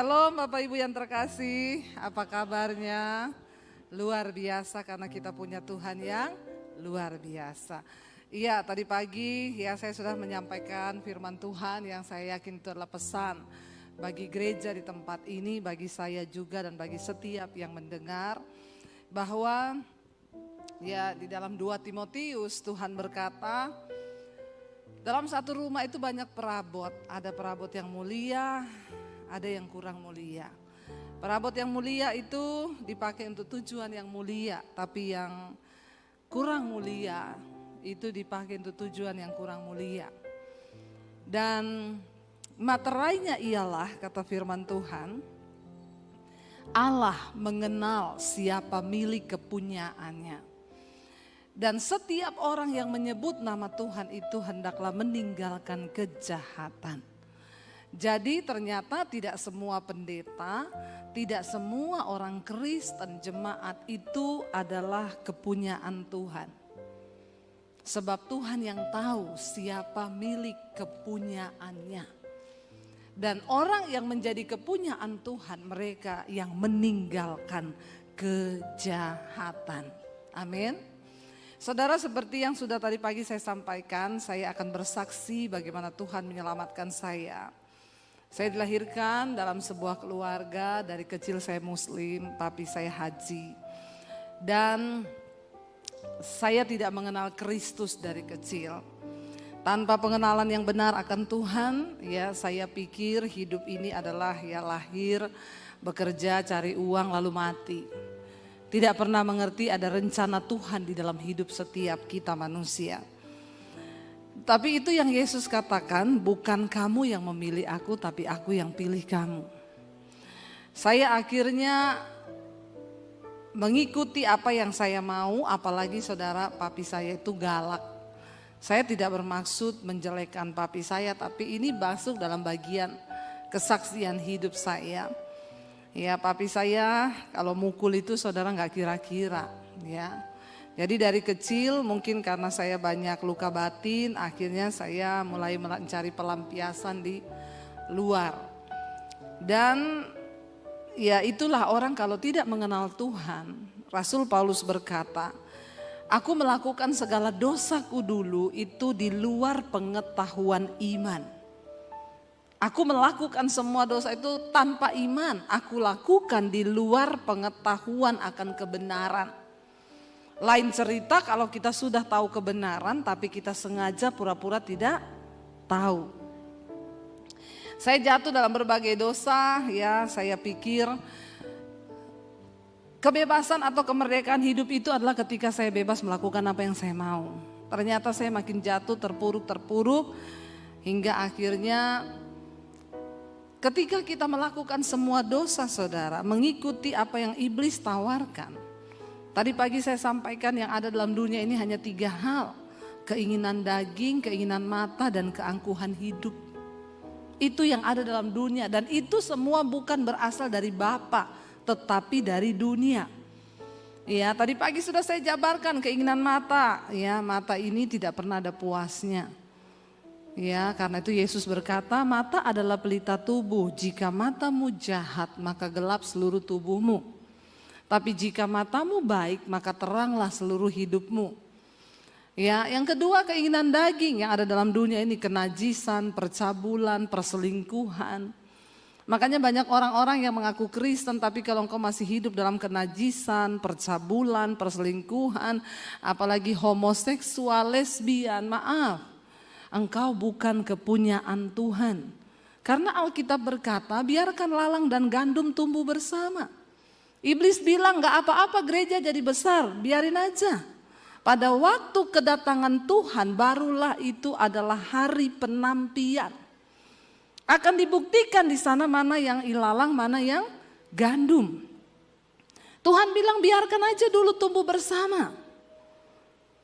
Shalom Bapak Ibu yang terkasih, apa kabarnya? Luar biasa karena kita punya Tuhan yang luar biasa. Iya, tadi pagi ya saya sudah menyampaikan firman Tuhan yang saya yakin itu adalah pesan bagi gereja di tempat ini, bagi saya juga dan bagi setiap yang mendengar. Bahwa ya di dalam 2 Timotius Tuhan berkata, dalam satu rumah itu banyak perabot, ada perabot yang mulia, ada yang kurang mulia. Perabot yang mulia itu dipakai untuk tujuan yang mulia, tapi yang kurang mulia itu dipakai untuk tujuan yang kurang mulia. Dan materainya ialah, kata firman Tuhan, Allah mengenal siapa milik kepunyaannya. Dan setiap orang yang menyebut nama Tuhan itu hendaklah meninggalkan kejahatan. Jadi ternyata tidak semua pendeta, tidak semua orang Kristen jemaat itu adalah kepunyaan Tuhan. Sebab Tuhan yang tahu siapa milik kepunyaannya. Dan orang yang menjadi kepunyaan Tuhan, mereka yang meninggalkan kejahatan. Amin. Saudara, seperti yang sudah tadi pagi saya sampaikan, saya akan bersaksi bagaimana Tuhan menyelamatkan saya. Saya dilahirkan dalam sebuah keluarga, dari kecil saya Muslim, papi saya haji. Dan saya tidak mengenal Kristus dari kecil. Tanpa pengenalan yang benar akan Tuhan, ya saya pikir hidup ini adalah ya lahir, bekerja, cari uang lalu mati. Tidak pernah mengerti ada rencana Tuhan di dalam hidup setiap kita manusia. Tapi itu yang Yesus katakan, bukan kamu yang memilih aku, tapi aku yang pilih kamu. Saya akhirnya mengikuti apa yang saya mau, apalagi saudara papi saya itu galak. Saya tidak bermaksud menjelekkan papi saya, tapi ini masuk dalam bagian kesaksian hidup saya. Ya, papi saya kalau mukul itu saudara nggak kira-kira, ya. Jadi dari kecil mungkin karena saya banyak luka batin, akhirnya saya mulai mencari pelampiasan di luar. Dan ya itulah orang kalau tidak mengenal Tuhan. Rasul Paulus berkata, aku melakukan segala dosaku dulu itu di luar pengetahuan iman. Aku melakukan semua dosa itu tanpa iman. Aku lakukan di luar pengetahuan akan kebenaran. Lain cerita kalau kita sudah tahu kebenaran tapi kita sengaja pura-pura tidak tahu. Saya jatuh dalam berbagai dosa, ya saya pikir kebebasan atau kemerdekaan hidup itu adalah ketika saya bebas melakukan apa yang saya mau. Ternyata saya makin jatuh terpuruk hingga akhirnya ketika kita melakukan semua dosa saudara, mengikuti apa yang iblis tawarkan. Tadi pagi saya sampaikan yang ada dalam dunia ini hanya 3 hal. Keinginan daging, keinginan mata, dan keangkuhan hidup. Itu yang ada dalam dunia dan itu semua bukan berasal dari Bapa, tetapi dari dunia. Ya, tadi pagi sudah saya jabarkan keinginan mata. Ya, mata ini tidak pernah ada puasnya. Ya, karena itu Yesus berkata, mata adalah pelita tubuh. Jika matamu jahat, maka gelap seluruh tubuhmu. Tapi jika matamu baik, maka teranglah seluruh hidupmu. Ya, yang kedua keinginan daging yang ada dalam dunia ini, kenajisan, percabulan, perselingkuhan. Makanya banyak orang-orang yang mengaku Kristen, tapi kalau engkau masih hidup dalam kenajisan, percabulan, perselingkuhan, apalagi homoseksual, lesbian, maaf, engkau bukan kepunyaan Tuhan. Karena Alkitab berkata, biarkan lalang dan gandum tumbuh bersama. Iblis bilang gak apa-apa gereja jadi besar, biarin aja. Pada waktu kedatangan Tuhan barulah itu adalah hari penampian. Akan dibuktikan di sana mana yang ilalang, mana yang gandum. Tuhan bilang biarkan aja dulu tumbuh bersama.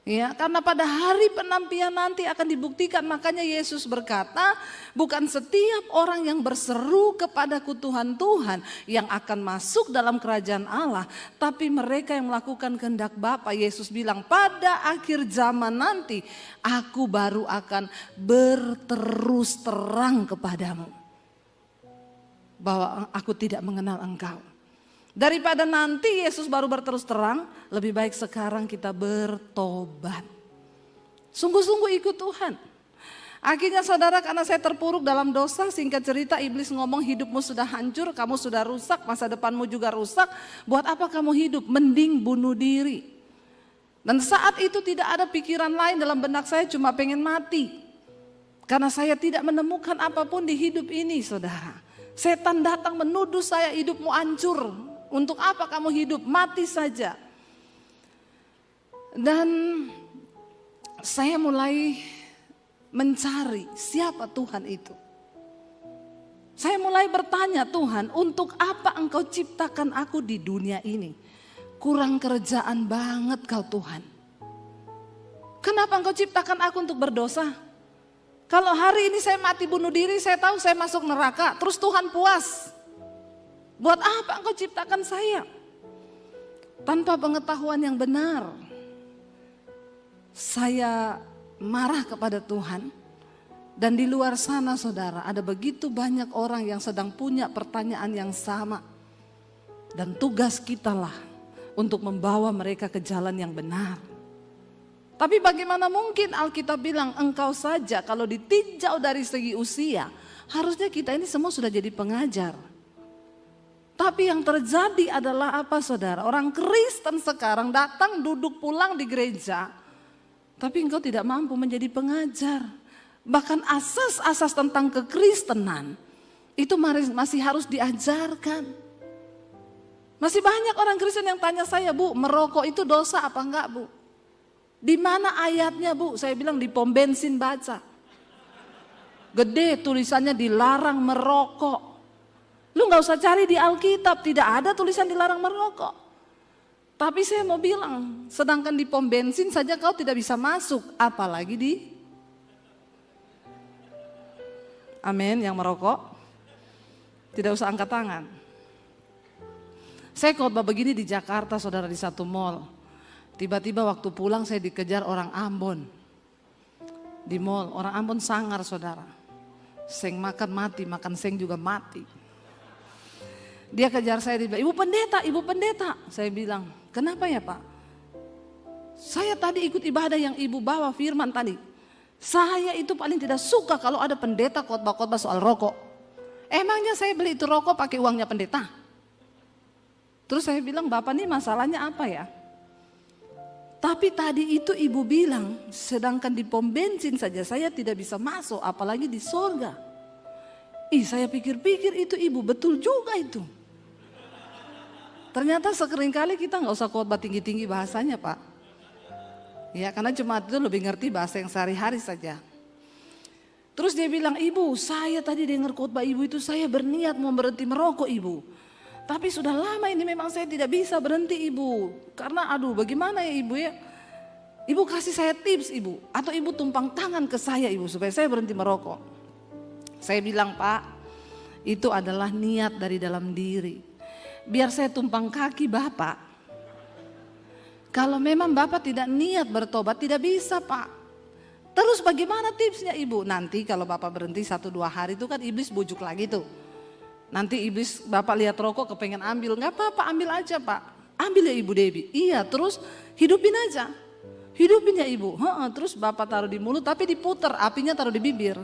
Ya, karena pada hari penampian nanti akan dibuktikan, makanya Yesus berkata, bukan setiap orang yang berseru kepadaku Tuhan, Tuhan yang akan masuk dalam kerajaan Allah, tapi mereka yang melakukan kehendak Bapa. Yesus bilang, pada akhir zaman nanti aku baru akan berterus terang kepadamu. bahwa aku tidak mengenal engkau. Daripada nanti Yesus baru berterus terang, lebih baik sekarang kita bertobat. Sungguh-sungguh ikut Tuhan. Akhirnya saudara, karena saya terpuruk dalam dosa, singkat cerita iblis ngomong hidupmu sudah hancur, kamu sudah rusak, masa depanmu juga rusak. Buat apa kamu hidup? Mending bunuh diri. Dan saat itu tidak ada pikiran lain dalam benak saya, cuma pengen mati. Karena saya tidak menemukan apapun di hidup ini saudara. Setan datang menuduh saya, hidupmu hancur. Untuk apa kamu hidup? Mati saja. Dan saya mulai mencari siapa Tuhan itu. Saya mulai bertanya, Tuhan, untuk apa engkau ciptakan aku di dunia ini? Kurang kerjaan banget kau Tuhan. Kenapa engkau ciptakan aku untuk berdosa? Kalau hari ini saya mati bunuh diri, saya tahu saya masuk neraka, terus Tuhan puas. Buat apa engkau ciptakan saya? Tanpa pengetahuan yang benar. Saya marah kepada Tuhan. Dan di luar sana saudara, ada begitu banyak orang yang sedang punya pertanyaan yang sama. Dan tugas kita lah untuk membawa mereka ke jalan yang benar. Tapi bagaimana mungkin Alkitab bilang engkau saja kalau ditinjau dari segi usia, harusnya kita ini semua sudah jadi pengajar. Tapi yang terjadi adalah apa saudara? Orang Kristen sekarang datang duduk pulang di gereja, tapi engkau tidak mampu menjadi pengajar. Bahkan asas-asas tentang kekristenan itu masih harus diajarkan. Masih banyak orang Kristen yang tanya saya, Bu, merokok itu dosa apa enggak, Bu? Di mana ayatnya, Bu? Saya bilang di pom bensin baca. Gede tulisannya dilarang merokok. Lu gak usah cari di Alkitab, tidak ada tulisan dilarang merokok. Tapi saya mau bilang, sedangkan di pom bensin saja kau tidak bisa masuk, apalagi di amin yang merokok. Tidak usah angkat tangan. Saya khotbah begini di Jakarta saudara, di satu mall. Tiba-tiba waktu pulang saya dikejar orang Ambon. Di mall, orang Ambon sangar saudara. Seng makan mati, makan seng juga mati. Dia kejar saya, dia bilang, Ibu pendeta. Saya bilang, kenapa ya Pak? Saya tadi ikut ibadah yang Ibu bawa firman tadi. Saya itu paling tidak suka kalau ada pendeta khotbah-khotbah soal rokok. Emangnya saya beli itu rokok pakai uangnya pendeta? Terus saya bilang, Bapak ini masalahnya apa ya? Tapi tadi itu Ibu bilang, sedangkan di pom bensin saja saya tidak bisa masuk, apalagi di sorga. Saya pikir-pikir itu Ibu, betul juga itu. Ternyata seringkali kita gak usah khotbah tinggi-tinggi bahasanya Pak. Ya karena jemaat itu lebih ngerti bahasa yang sehari-hari saja. Terus dia bilang, Ibu saya tadi dengar khotbah Ibu itu saya berniat mau berhenti merokok Ibu. Tapi sudah lama ini memang saya tidak bisa berhenti Ibu. Karena aduh bagaimana ya Ibu ya. Ibu kasih saya tips Ibu. Atau Ibu tumpang tangan ke saya Ibu supaya saya berhenti merokok. Saya bilang Pak, itu adalah niat dari dalam diri. Biar saya tumpang kaki Bapak. Kalau memang Bapak tidak niat bertobat tidak bisa Pak. Terus bagaimana tipsnya Ibu? Nanti kalau Bapak berhenti 1-2 hari itu kan iblis bujuk lagi tuh. Nanti iblis Bapak lihat rokok kepengen ambil. Gak apa-apa ambil aja Pak. Ambil ya Ibu Debbie. Iya terus hidupin aja. Hidupin ya Ibu. Terus Bapak taruh di mulut tapi diputer, apinya taruh di bibir.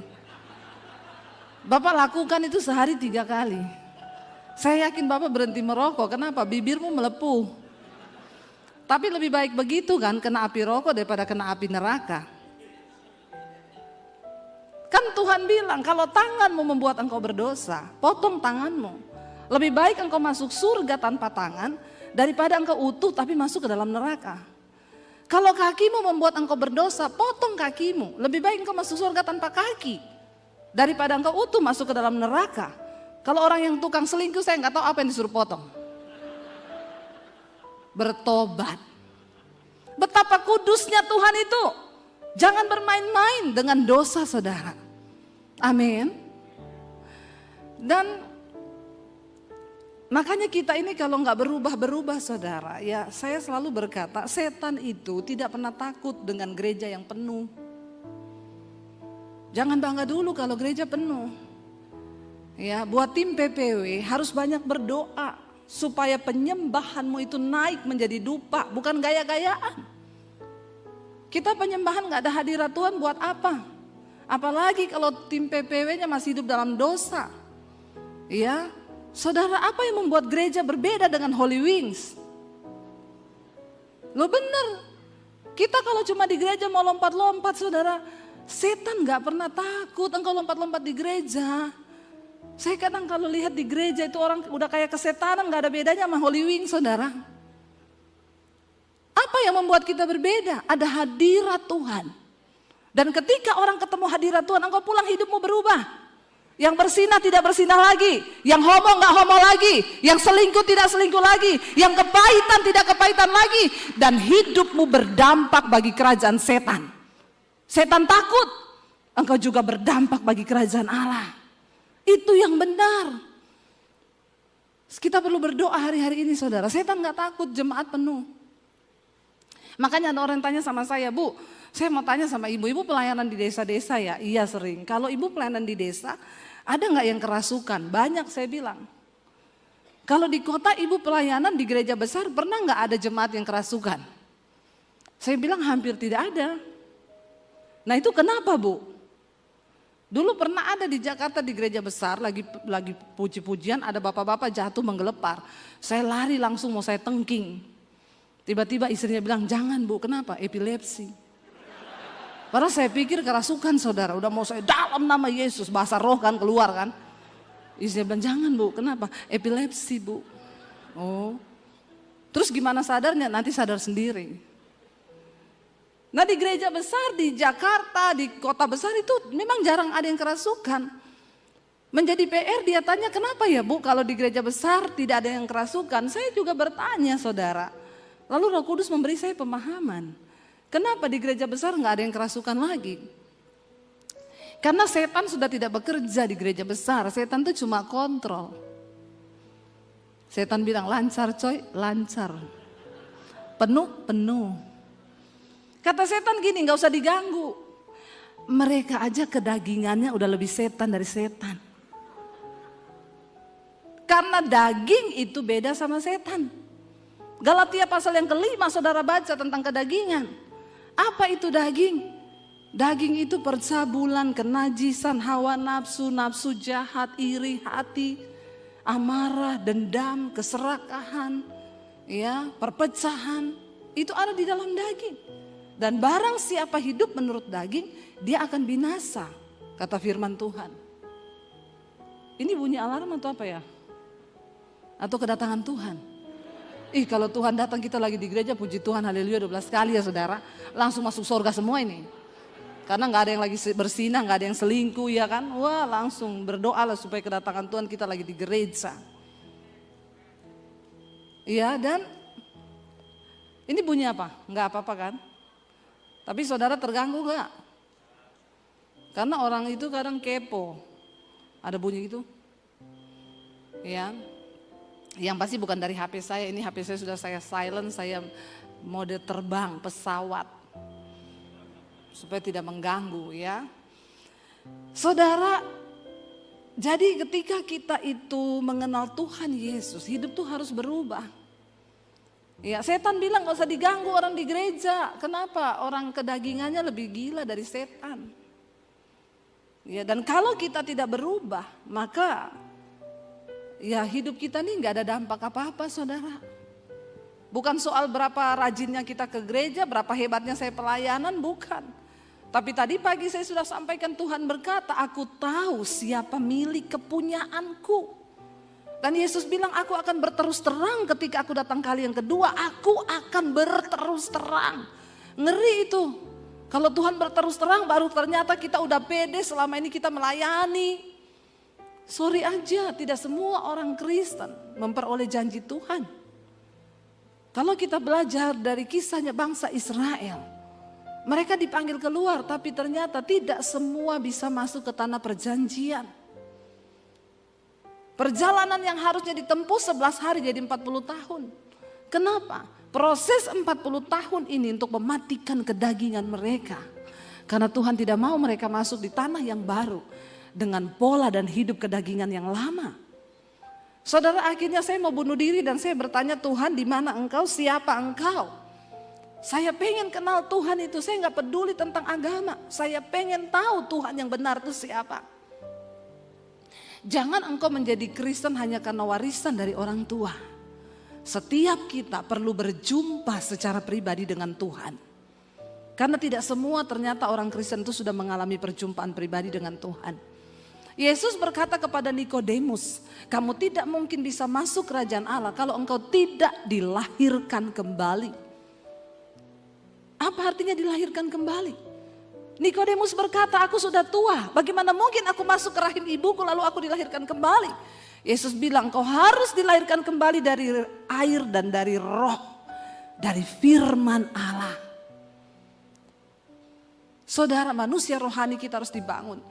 Bapak lakukan itu sehari 3 kali. Saya yakin Bapak berhenti merokok, kenapa? Bibirmu melepuh. Tapi lebih baik begitu kan, kena api rokok daripada kena api neraka. Kan Tuhan bilang kalau tanganmu membuat engkau berdosa, potong tanganmu. Lebih baik engkau masuk surga tanpa tangan, daripada engkau utuh tapi masuk ke dalam neraka. Kalau kakimu membuat engkau berdosa, potong kakimu. Lebih baik engkau masuk surga tanpa kaki, daripada engkau utuh masuk ke dalam neraka. Kalau orang yang tukang selingkuh saya nggak tahu apa yang disuruh potong. Bertobat. Betapa kudusnya Tuhan itu. Jangan bermain-main dengan dosa saudara. Amin. Dan makanya kita ini kalau nggak berubah-berubah saudara. Ya saya selalu berkata setan itu tidak pernah takut dengan gereja yang penuh. Jangan bangga dulu kalau gereja penuh. Ya, buat tim PPW harus banyak berdoa supaya penyembahanmu itu naik menjadi dupa, bukan gaya-gayaan. Kita penyembahan gak ada hadirat Tuhan buat apa? Apalagi kalau tim PPW-nya masih hidup dalam dosa. Ya, saudara, apa yang membuat gereja berbeda dengan Holy Wings? Lo bener, kita kalau cuma di gereja mau lompat-lompat, saudara, setan gak pernah takut engkau lompat-lompat di gereja. Saya kadang kalau lihat di gereja itu orang udah kayak kesetanan, gak ada bedanya sama Holy Wings, saudara. Apa yang membuat kita berbeda? Ada hadirat Tuhan. Dan ketika orang ketemu hadirat Tuhan, engkau pulang hidupmu berubah. Yang bersinah tidak bersinah lagi, yang homo gak homo lagi, yang selingkuh tidak selingkuh lagi, yang kepahitan tidak kepahitan lagi. Dan hidupmu berdampak bagi kerajaan setan. Setan takut, engkau juga berdampak bagi kerajaan Allah. Itu yang benar. Kita perlu berdoa hari-hari ini, saudara. Setan gak takut, jemaat penuh. Makanya ada orang tanya sama saya, Bu, saya mau tanya sama ibu pelayanan di desa-desa ya? Iya sering. Kalau ibu pelayanan di desa, ada gak yang kerasukan? Banyak, saya bilang. Kalau di kota ibu pelayanan di gereja besar, pernah gak ada jemaat yang kerasukan? Saya bilang hampir tidak ada. Nah itu kenapa, Bu? Dulu pernah ada di Jakarta di gereja besar, lagi puji-pujian, ada bapak-bapak jatuh menggelepar. Saya lari langsung mau saya tengking. Tiba-tiba istrinya bilang, jangan Bu, kenapa? Epilepsi. Padahal saya pikir kerasukan, saudara. Udah mau saya dalam nama Yesus, bahasa roh kan keluar kan. Istrinya bilang, jangan Bu, kenapa? Epilepsi Bu. Oh, terus gimana sadarnya? Nanti sadar sendiri. Nah di gereja besar, di Jakarta, di kota besar itu memang jarang ada yang kerasukan. Menjadi PR dia tanya, kenapa ya Bu kalau di gereja besar tidak ada yang kerasukan? Saya juga bertanya, saudara. Lalu Roh Kudus memberi saya pemahaman. Kenapa di gereja besar nggak ada yang kerasukan lagi? Karena setan sudah tidak bekerja di gereja besar. Setan itu cuma kontrol. Setan bilang lancar coy, lancar. Penuh, penuh. Kata setan gini, nggak usah diganggu. Mereka aja kedagingannya udah lebih setan dari setan. Karena daging itu beda sama setan. Galatia pasal yang kelima saudara baca tentang kedagingan. Apa itu daging? Daging itu percabulan, kenajisan, hawa nafsu, nafsu jahat, iri hati, amarah, dendam, keserakahan, ya, perpecahan. Itu ada di dalam daging. Dan barang siapa hidup menurut daging, dia akan binasa, kata firman Tuhan. Ini bunyi alarm atau apa ya? Atau kedatangan Tuhan? Kalau Tuhan datang kita lagi di gereja, puji Tuhan, haleluya 12 kali ya saudara. Langsung masuk surga semua ini. Karena gak ada yang lagi bersinah, gak ada yang selingkuh ya kan. Wah langsung berdoalah supaya kedatangan Tuhan kita lagi di gereja. Iya dan ini bunyi apa? Gak apa-apa kan? Tapi saudara terganggu gak? Karena orang itu kadang kepo. Ada bunyi gitu. Ya. Yang pasti bukan dari HP saya, ini HP saya sudah saya silent, saya mode terbang pesawat. Supaya tidak mengganggu ya. Saudara, jadi ketika kita itu mengenal Tuhan Yesus, hidup tuh harus berubah. Ya, setan bilang gak usah diganggu orang di gereja. Kenapa? Orang kedagingannya lebih gila dari setan. Ya, dan kalau kita tidak berubah, maka ya hidup kita nih gak ada dampak apa-apa saudara. Bukan soal berapa rajinnya kita ke gereja, berapa hebatnya saya pelayanan, bukan. Tapi tadi pagi saya sudah sampaikan Tuhan berkata, aku tahu siapa milik kepunyaanku. Dan Yesus bilang aku akan berterus terang ketika aku datang kali yang kedua, aku akan berterus terang. Ngeri itu. Kalau Tuhan berterus terang baru ternyata kita udah pede selama ini kita melayani. Sorry aja, tidak semua orang Kristen memperoleh janji Tuhan. Kalau kita belajar dari kisahnya bangsa Israel, mereka dipanggil keluar tapi ternyata tidak semua bisa masuk ke tanah perjanjian. Perjalanan yang harusnya ditempuh 11 hari jadi 40 tahun. Kenapa? Proses 40 tahun ini untuk mematikan kedagingan mereka. Karena Tuhan tidak mau mereka masuk di tanah yang baru. dengan pola dan hidup kedagingan yang lama. Saudara, akhirnya saya mau bunuh diri dan saya bertanya, Tuhan, di mana Engkau? Siapa Engkau? Saya pengen kenal Tuhan itu, saya nggak peduli tentang agama. Saya pengen tahu Tuhan yang benar itu siapa. Jangan engkau menjadi Kristen hanya karena warisan dari orang tua. Setiap kita perlu berjumpa secara pribadi dengan Tuhan. Karena tidak semua ternyata orang Kristen itu sudah mengalami perjumpaan pribadi dengan Tuhan. Yesus berkata kepada Nikodemus, kamu tidak mungkin bisa masuk kerajaan Allah kalau engkau tidak dilahirkan kembali. Apa artinya dilahirkan kembali? Nikodemus berkata, aku sudah tua, bagaimana mungkin aku masuk ke rahim ibuku lalu aku dilahirkan kembali? Yesus bilang, kau harus dilahirkan kembali dari air dan dari roh, dari firman Allah. Saudara, manusia rohani kita harus dibangun.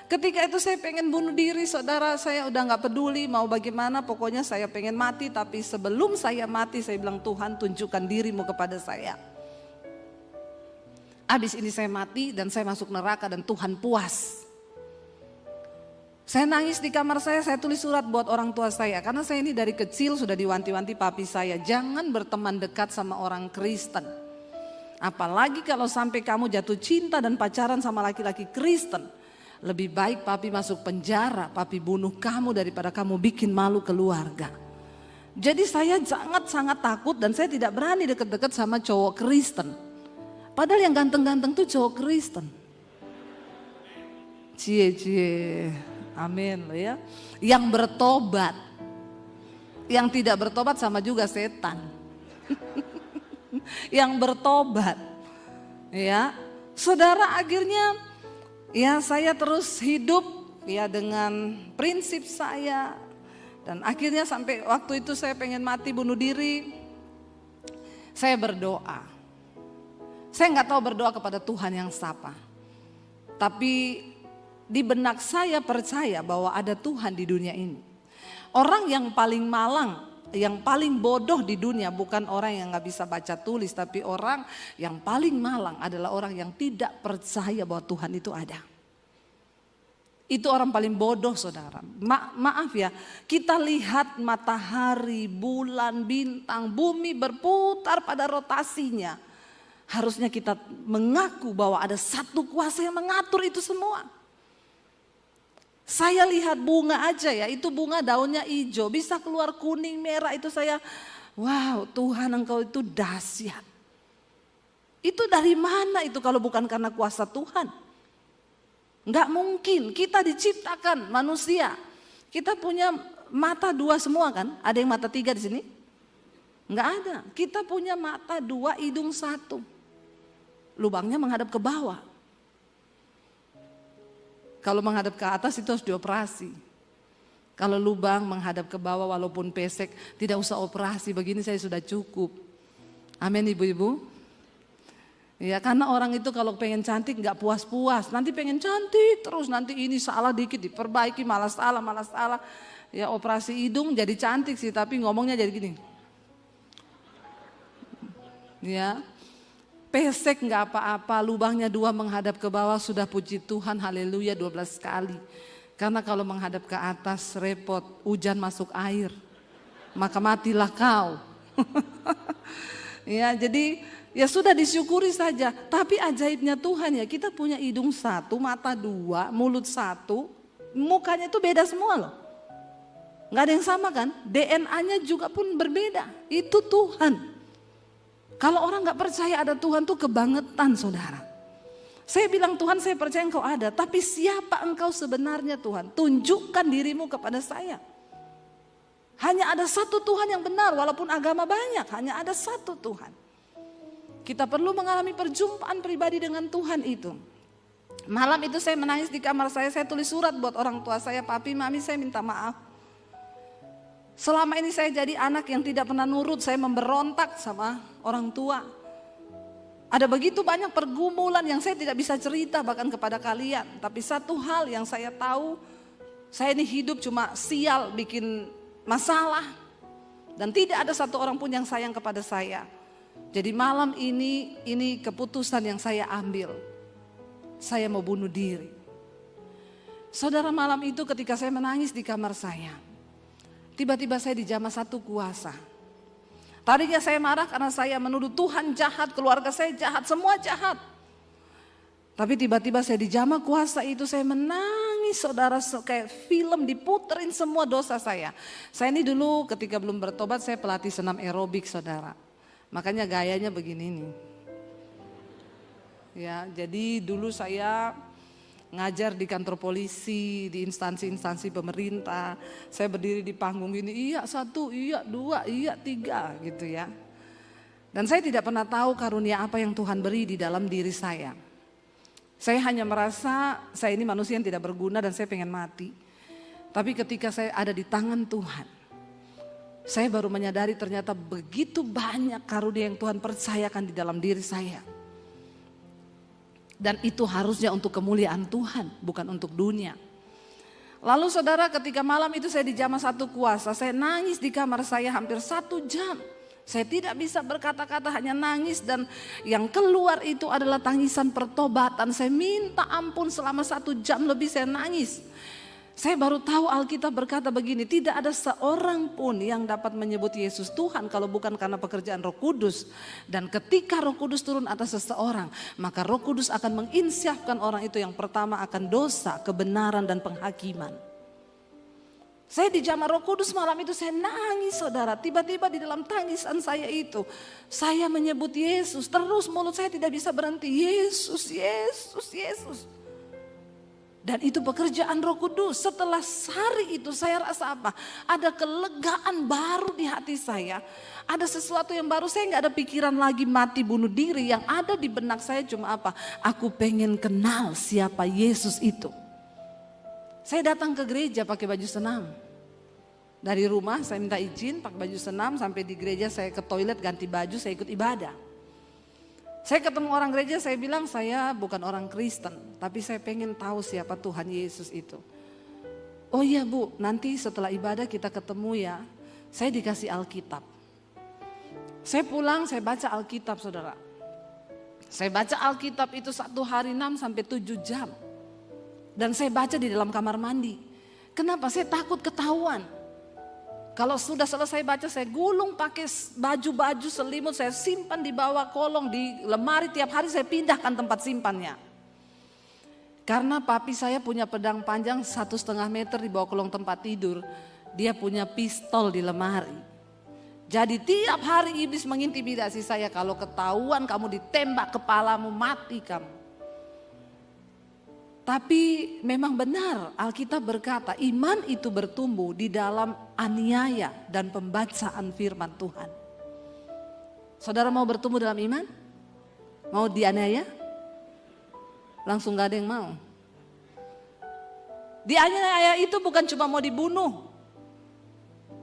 Ketika itu saya pengen bunuh diri, saudara, saya udah gak peduli mau bagaimana, pokoknya saya pengen mati. Tapi sebelum saya mati saya bilang, Tuhan tunjukkan dirimu kepada saya. Habis ini saya mati dan saya masuk neraka dan Tuhan puas. Saya nangis di kamar saya tulis surat buat orang tua saya. Karena saya ini dari kecil sudah diwanti-wanti papi saya, jangan berteman dekat sama orang Kristen. Apalagi kalau sampai kamu jatuh cinta dan pacaran sama laki-laki Kristen. Lebih baik papi masuk penjara, papi bunuh kamu daripada kamu bikin malu keluarga. Jadi saya sangat-sangat takut dan saya tidak berani deket-deket sama cowok Kristen. Padahal yang ganteng-ganteng tuh cowok Kristen. Cie, amin loh ya. Yang bertobat. Yang tidak bertobat sama juga setan. Yang bertobat. Ya, saudara, akhirnya ya saya terus hidup ya dengan prinsip saya. Dan akhirnya sampai waktu itu saya pengen mati bunuh diri. Saya berdoa. Saya nggak tahu berdoa kepada Tuhan yang siapa. Tapi di benak saya percaya bahwa ada Tuhan di dunia ini. Orang yang paling malang, yang paling bodoh di dunia bukan orang yang nggak bisa baca tulis. Tapi orang yang paling malang adalah orang yang tidak percaya bahwa Tuhan itu ada. Itu orang paling bodoh, saudara. Maaf ya, kita lihat matahari, bulan, bintang, bumi berputar pada rotasinya. Harusnya kita mengaku bahwa ada satu kuasa yang mengatur itu semua. Saya lihat bunga aja ya, itu bunga daunnya hijau, bisa keluar kuning, merah, itu saya, wow, Tuhan Engkau itu dahsyat. Itu dari mana itu kalau bukan karena kuasa Tuhan? Enggak mungkin, kita diciptakan manusia. Kita punya mata dua semua kan? Ada yang mata tiga di sini? Enggak ada. Kita punya mata dua, hidung satu. Lubangnya menghadap ke bawah. Kalau menghadap ke atas itu harus dioperasi. Kalau lubang menghadap ke bawah walaupun pesek, tidak usah operasi, begini saya sudah cukup. Amin ibu-ibu. Ya, karena orang itu kalau pengen cantik nggak puas-puas, nanti pengen cantik terus, nanti ini salah dikit diperbaiki, malah salah. Ya operasi hidung jadi cantik sih, tapi ngomongnya jadi gini. Ya, pesek nggak apa-apa, lubangnya dua menghadap ke bawah sudah puji Tuhan, haleluya 12 kali. Karena kalau menghadap ke atas repot, hujan masuk air, maka matilah kau. Ya, jadi ya sudah disyukuri saja. Tapi ajaibnya Tuhan ya, kita punya hidung satu, mata dua, mulut satu, mukanya itu beda semua loh. Nggak ada yang sama kan? DNA-nya juga pun berbeda. Itu Tuhan. Kalau orang nggak percaya ada Tuhan tuh kebangetan, saudara. Saya bilang, Tuhan saya percaya Engkau ada, tapi siapa Engkau sebenarnya Tuhan? Tunjukkan dirimu kepada saya. Hanya ada satu Tuhan yang benar, walaupun agama banyak, hanya ada satu Tuhan. Kita perlu mengalami perjumpaan pribadi dengan Tuhan itu. Malam itu saya menangis di kamar saya tulis surat buat orang tua saya, papi, mami, saya minta maaf. Selama ini saya jadi anak yang tidak pernah nurut, saya memberontak sama orang tua. Ada begitu banyak pergumulan yang saya tidak bisa cerita bahkan kepada kalian. Tapi satu hal yang saya tahu, saya ini hidup cuma sial bikin masalah. Dan tidak ada satu orang pun yang sayang kepada saya. Jadi malam ini keputusan yang saya ambil. Saya mau bunuh diri. Saudara, malam itu ketika saya menangis di kamar saya, tiba-tiba saya dijamah satu kuasa. Tadinya saya marah karena saya menuduh Tuhan jahat, keluarga saya jahat, semua jahat. Tapi tiba-tiba saya dijamah kuasa itu, saya menangis saudara, kayak film diputerin semua dosa saya. Saya ini dulu ketika belum bertobat saya pelatih senam aerobik saudara. Makanya gayanya begini nih. Ya, jadi dulu saya ngajar di kantor polisi, di instansi-instansi pemerintah. Saya berdiri di panggung ini, iya 1, iya 2, iya 3 gitu ya. Dan saya tidak pernah tahu karunia apa yang Tuhan beri di dalam diri saya. Saya hanya merasa saya ini manusia yang tidak berguna dan saya pengen mati. Tapi ketika saya ada di tangan Tuhan, saya baru menyadari ternyata begitu banyak karunia yang Tuhan percayakan di dalam diri saya. Dan itu harusnya untuk kemuliaan Tuhan, bukan untuk dunia. Lalu saudara, ketika malam itu saya dijamah satu kuasa, saya nangis di kamar saya hampir 1 jam. Saya tidak bisa berkata-kata, hanya nangis, dan yang keluar itu adalah tangisan pertobatan. Saya minta ampun selama 1 jam lebih saya nangis. Saya baru tahu Alkitab berkata begini, tidak ada seorang pun yang dapat menyebut Yesus Tuhan kalau bukan karena pekerjaan Roh Kudus. Dan ketika Roh Kudus turun atas seseorang, maka Roh Kudus akan menginsyafkan orang itu yang pertama akan dosa, kebenaran dan penghakiman. Saya dijamah Roh Kudus malam itu, saya nangis saudara. Tiba-tiba di dalam tangisan saya itu, saya menyebut Yesus. Terus mulut saya tidak bisa berhenti, Yesus, Yesus, Yesus. Dan itu pekerjaan Roh Kudus. Setelah hari itu saya rasa apa? Ada kelegaan baru di hati saya. Ada sesuatu yang baru, saya gak ada pikiran lagi mati bunuh diri. Yang ada di benak saya cuma apa? Aku pengen kenal siapa Yesus itu. Saya datang ke gereja pakai baju senam. Dari rumah saya minta izin pakai baju senam, sampai di gereja saya ke toilet ganti baju, saya ikut ibadah. Saya ketemu orang gereja, saya bilang saya bukan orang Kristen, tapi saya pengen tahu siapa Tuhan Yesus itu. Oh iya Bu, nanti setelah ibadah kita ketemu ya. Saya dikasih Alkitab. Saya pulang, saya baca Alkitab saudara. Saya baca Alkitab itu 1 hari 6 sampai 7 jam. Dan saya baca di dalam kamar mandi. Kenapa? Saya takut ketahuan. Kalau sudah selesai baca, saya gulung pakai baju-baju selimut, saya simpan di bawah kolong, di lemari, tiap hari saya pindahkan tempat simpannya. Karena papi saya punya pedang panjang 1,5 meter di bawah kolong tempat tidur, dia punya pistol di lemari. Jadi tiap hari iblis mengintimidasi saya, kalau ketahuan kamu ditembak kepalamu, mati kamu. Tapi memang benar Alkitab berkata iman itu bertumbuh di dalam aniaya dan pembacaan firman Tuhan. Saudara mau bertumbuh dalam iman? Mau dianiaya? Langsung gak ada yang mau. Dianiaya itu bukan cuma mau dibunuh.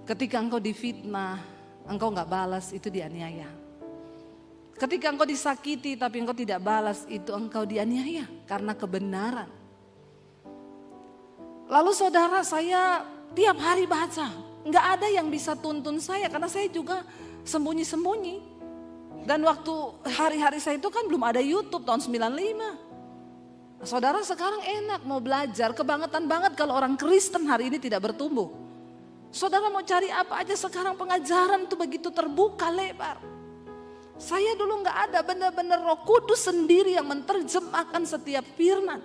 Ketika engkau difitnah, engkau gak balas, itu dianiaya. Ketika engkau disakiti tapi engkau tidak balas, itu engkau dianiaya karena kebenaran. Lalu saudara, saya tiap hari baca, nggak ada yang bisa tuntun saya karena saya juga sembunyi-sembunyi. Dan waktu hari-hari saya itu kan belum ada YouTube tahun 95. Saudara, sekarang enak mau belajar, kebangetan banget kalau orang Kristen hari ini tidak bertumbuh. Saudara mau cari apa aja sekarang, pengajaran itu begitu terbuka lebar. Saya dulu nggak ada, benar-benar Roh Kudus sendiri yang menerjemahkan setiap firman.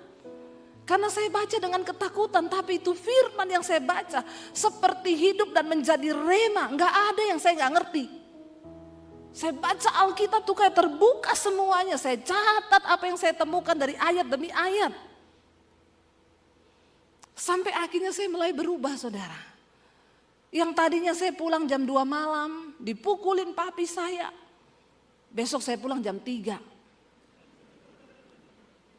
Karena saya baca dengan ketakutan, tapi itu firman yang saya baca seperti hidup dan menjadi rema. Nggak ada yang saya nggak ngerti. Saya baca Alkitab tuh kayak terbuka semuanya. Saya catat apa yang saya temukan dari ayat demi ayat. Sampai akhirnya saya mulai berubah saudara. Yang tadinya saya pulang jam 2 malam, dipukulin papi saya. Besok saya pulang jam 3.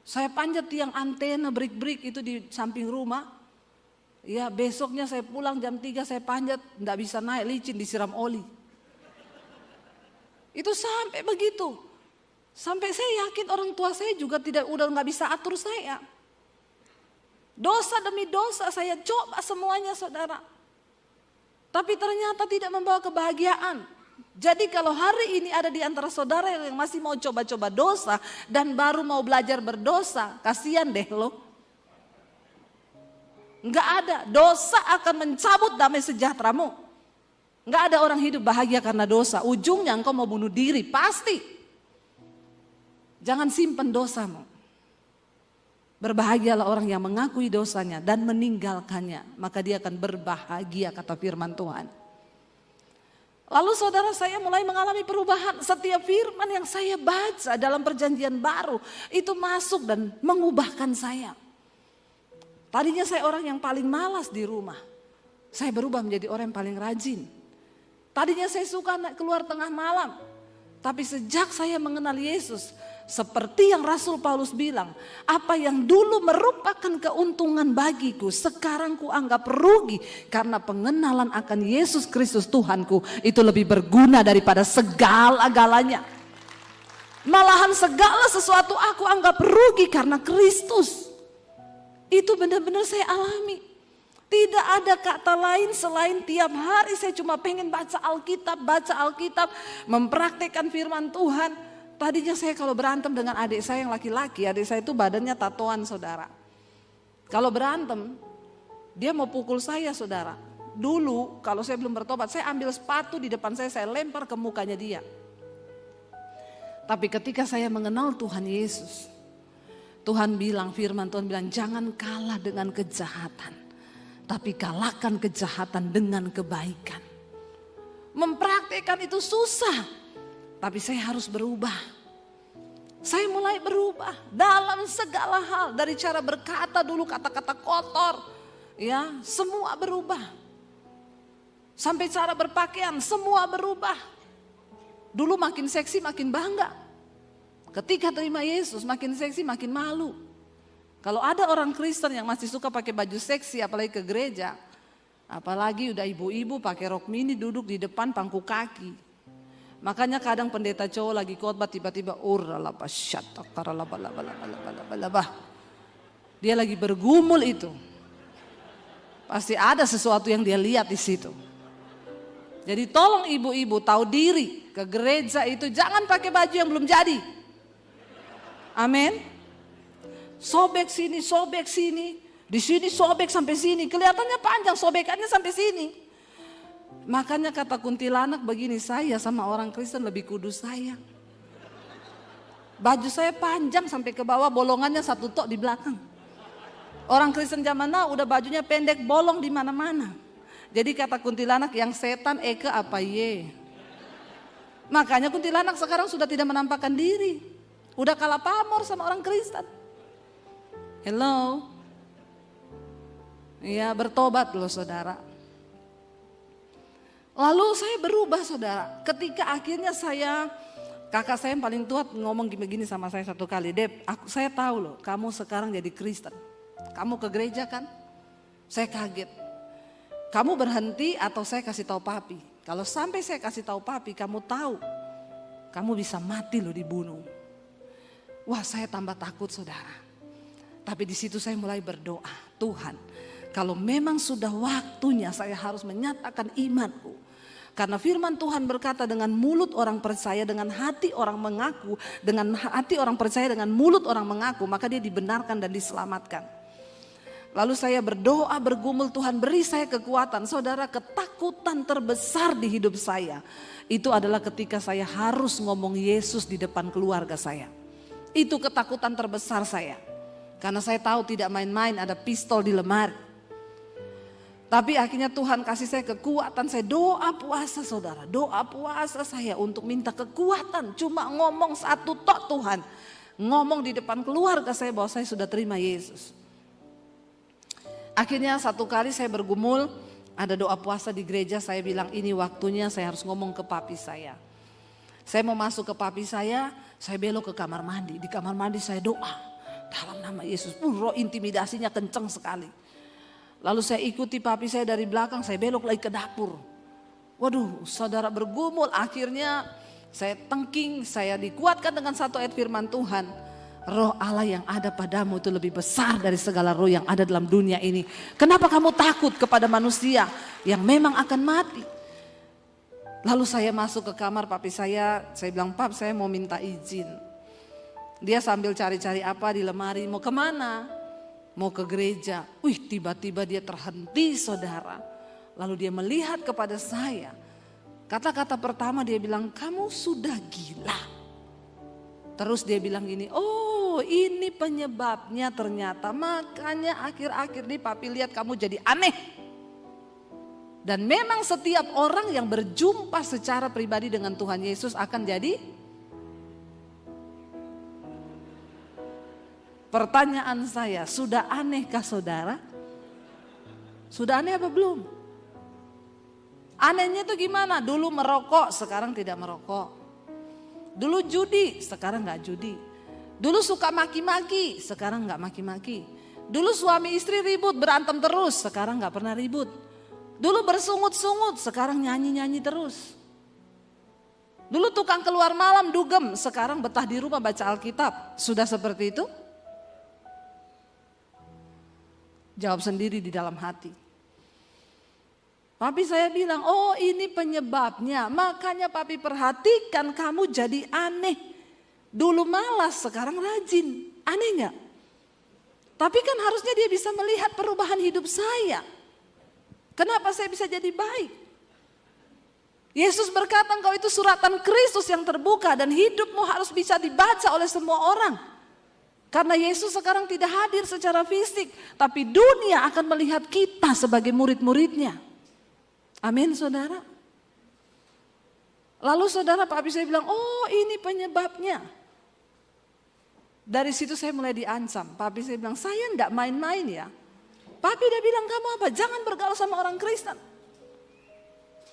Saya panjat tiang antena break-break itu di samping rumah. Ya, besoknya saya pulang jam 3, saya panjat, enggak bisa naik, licin, disiram oli. Itu sampai begitu. Sampai saya yakin orang tua saya juga udah enggak bisa atur saya. Dosa demi dosa saya coba semuanya saudara. Tapi ternyata tidak membawa kebahagiaan. Jadi kalau hari ini ada di antara saudara yang masih mau coba-coba dosa dan baru mau belajar berdosa, kasihan deh lo. Enggak ada, dosa akan mencabut damai sejahteramu. Enggak ada orang hidup bahagia karena dosa. Ujungnya engkau mau bunuh diri, pasti. Jangan simpan dosamu. Berbahagialah orang yang mengakui dosanya dan meninggalkannya. Maka dia akan berbahagia, kata firman Tuhan. Lalu saudara, saya mulai mengalami perubahan. Setiap firman yang saya baca dalam perjanjian baru itu masuk dan mengubahkan saya. Tadinya saya orang yang paling malas di rumah. Saya berubah menjadi orang yang paling rajin. Tadinya saya suka keluar tengah malam. Tapi sejak saya mengenal Yesus, seperti yang Rasul Paulus bilang, apa yang dulu merupakan keuntungan bagiku, sekarang ku anggap rugi. Karena pengenalan akan Yesus Kristus Tuhanku itu lebih berguna daripada segala-galanya. Malahan segala sesuatu aku anggap rugi karena Kristus. Itu benar-benar saya alami. Tidak ada kata lain selain tiap hari saya cuma pengen baca Alkitab, mempraktekkan firman Tuhan. Tadinya saya kalau berantem dengan adik saya yang laki-laki, adik saya itu badannya tatoan saudara. Kalau berantem, dia mau pukul saya saudara. Dulu kalau saya belum bertobat, saya ambil sepatu di depan saya lempar ke mukanya dia. Tapi ketika saya mengenal Tuhan Yesus, Tuhan bilang, firman Tuhan bilang, jangan kalah dengan kejahatan. Tapi kalahkan kejahatan dengan kebaikan. Mempraktikkan itu susah. Tapi saya harus berubah. Saya mulai berubah dalam segala hal. Dari cara berkata dulu kata-kata kotor. Ya, semua berubah. Sampai cara berpakaian semua berubah. Dulu makin seksi makin bangga. Ketika terima Yesus makin seksi makin malu. Kalau ada orang Kristen yang masih suka pakai baju seksi apalagi ke gereja. Apalagi udah ibu-ibu pakai rok mini duduk di depan pangku kaki. Makanya kadang pendeta cowok lagi khotbah tiba-tiba dia lagi bergumul itu. Pasti ada sesuatu yang dia lihat di situ. Jadi tolong ibu-ibu tahu diri, ke gereja itu jangan pakai baju yang belum jadi. Amin. Sobek sini, di sini sobek sampai sini, kelihatannya panjang sobekannya sampai sini. Makanya kata kuntilanak begini, saya sama orang Kristen lebih kudus saya. Baju saya panjang sampai ke bawah, bolongannya satu tok di belakang. Orang Kristen zaman now udah bajunya pendek, bolong di mana-mana. Jadi kata kuntilanak, yang setan Eke apa ye. Makanya kuntilanak sekarang sudah tidak menampakkan diri. Udah kalah pamor sama orang Kristen. Hello. Ya, bertobat loh saudara. Lalu saya berubah saudara. Ketika akhirnya kakak saya yang paling tua ngomong begini sama saya satu kali. Dep, saya tahu loh kamu sekarang jadi Kristen. Kamu ke gereja kan? Saya kaget. Kamu berhenti atau saya kasih tahu papi. Kalau sampai saya kasih tahu papi, kamu tahu. Kamu bisa mati loh, dibunuh. Wah, saya tambah takut saudara. Tapi di situ saya mulai berdoa, Tuhan, kalau memang sudah waktunya saya harus menyatakan imanku. Karena firman Tuhan berkata dengan mulut orang percaya, dengan hati orang mengaku, dengan hati orang percaya, dengan mulut orang mengaku, maka dia dibenarkan dan diselamatkan. Lalu saya berdoa, bergumul, Tuhan beri saya kekuatan. Saudara, ketakutan terbesar di hidup saya, itu adalah ketika saya harus ngomong Yesus di depan keluarga saya. Itu ketakutan terbesar saya. Karena saya tahu tidak main-main, ada pistol di lemari. Tapi akhirnya Tuhan kasih saya kekuatan. Saya doa puasa saudara. Doa puasa saya untuk minta kekuatan. Cuma ngomong satu tok Tuhan. Ngomong di depan keluarga saya bahwa saya sudah terima Yesus. Akhirnya satu kali saya bergumul. Ada doa puasa di gereja. Saya bilang ini waktunya saya harus ngomong ke papi saya. Saya mau masuk ke papi saya belok ke kamar mandi. Di kamar mandi saya doa. Dalam nama Yesus, roh intimidasinya kencang sekali. Lalu saya ikuti papi saya dari belakang, saya belok lagi ke dapur. Waduh, saudara bergumul, akhirnya saya tengking, saya dikuatkan dengan satu ayat firman Tuhan. Roh Allah yang ada padamu itu lebih besar dari segala roh yang ada dalam dunia ini. Kenapa kamu takut kepada manusia yang memang akan mati? Lalu saya masuk ke kamar papi saya bilang, Pap, saya mau minta izin. Dia sambil cari-cari apa di lemari, mau kemana? mau ke gereja. Tiba-tiba dia terhenti saudara. Lalu dia melihat kepada saya. Kata-kata pertama dia bilang, kamu sudah gila. Terus dia bilang gini, oh ini penyebabnya ternyata. Makanya akhir-akhir ini papi lihat kamu jadi aneh. Dan memang setiap orang yang berjumpa secara pribadi dengan Tuhan Yesus akan jadi. Pertanyaan saya, sudah anehkah saudara? Sudah aneh apa belum? Anehnya itu gimana? Dulu merokok, sekarang tidak merokok. Dulu judi, sekarang gak judi. Dulu suka maki-maki, sekarang gak maki-maki. Dulu suami istri ribut, berantem terus, sekarang gak pernah ribut. Dulu bersungut-sungut, sekarang nyanyi-nyanyi terus. Dulu tukang keluar malam dugem, sekarang betah di rumah baca Alkitab. Sudah seperti itu? Jawab sendiri di dalam hati. Papi saya bilang, oh ini penyebabnya. Makanya papi perhatikan kamu jadi aneh. Dulu malas, sekarang rajin. Aneh gak? Tapi kan harusnya dia bisa melihat perubahan hidup saya. Kenapa saya bisa jadi baik? Yesus berkata, engkau itu suratan Kristus yang terbuka dan hidupmu harus bisa dibaca oleh semua orang. Karena Yesus sekarang tidak hadir secara fisik, tapi dunia akan melihat kita sebagai murid-muridnya. Amin saudara. Lalu saudara papi saya bilang, oh ini penyebabnya. Dari situ saya mulai diancam. Papi saya bilang, saya enggak main-main ya. Papi dia bilang, kamu apa? Jangan bergaul sama orang Kristen.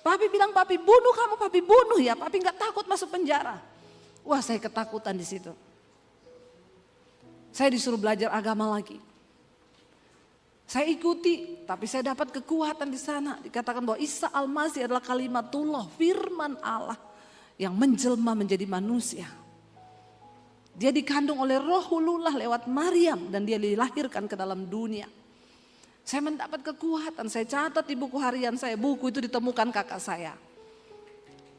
Papi bilang, papi bunuh kamu, papi bunuh ya. Papi enggak takut masuk penjara. Wah saya ketakutan di situ. Saya disuruh belajar agama lagi. Saya ikuti, tapi saya dapat kekuatan di sana. Dikatakan bahwa Isa Al-Masih adalah kalimatullah, firman Allah yang menjelma menjadi manusia. Dia dikandung oleh Rohulullah lewat Maryam dan dia dilahirkan ke dalam dunia. Saya mendapat kekuatan, saya catat di buku harian saya, buku itu ditemukan kakak saya.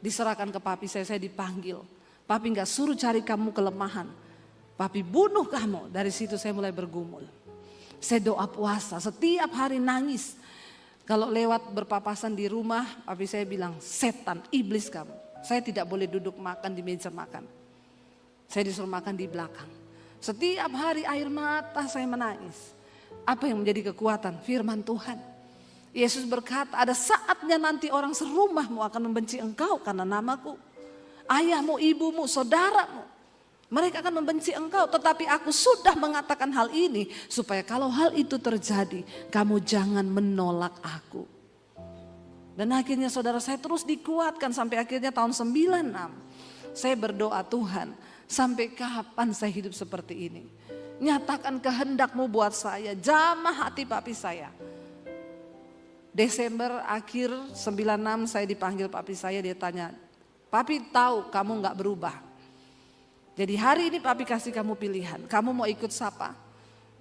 Diserahkan ke papi saya dipanggil. Papi gak suruh cari kamu kelemahan. Papi bunuh kamu. Dari situ saya mulai bergumul. Saya doa puasa, setiap hari nangis. Kalau lewat berpapasan di rumah, papi saya bilang, setan, iblis kamu. Saya tidak boleh duduk makan di meja makan. Saya disuruh makan di belakang. Setiap hari air mata saya menangis. Apa yang menjadi kekuatan? Firman Tuhan. Yesus berkata, ada saatnya nanti orang serumahmu akan membenci engkau karena namaku. Ayahmu, ibumu, saudaramu. Mereka akan membenci engkau, tetapi aku sudah mengatakan hal ini supaya kalau hal itu terjadi, kamu jangan menolak aku. Dan akhirnya saudara saya terus dikuatkan sampai akhirnya tahun 96. Saya berdoa, Tuhan, sampai kapan saya hidup seperti ini? Nyatakan kehendakmu buat saya, jamah hati papi saya. Desember akhir 96 saya dipanggil papi saya, dia tanya, papi tahu kamu gak berubah. Jadi hari ini papi kasih kamu pilihan, kamu mau ikut siapa?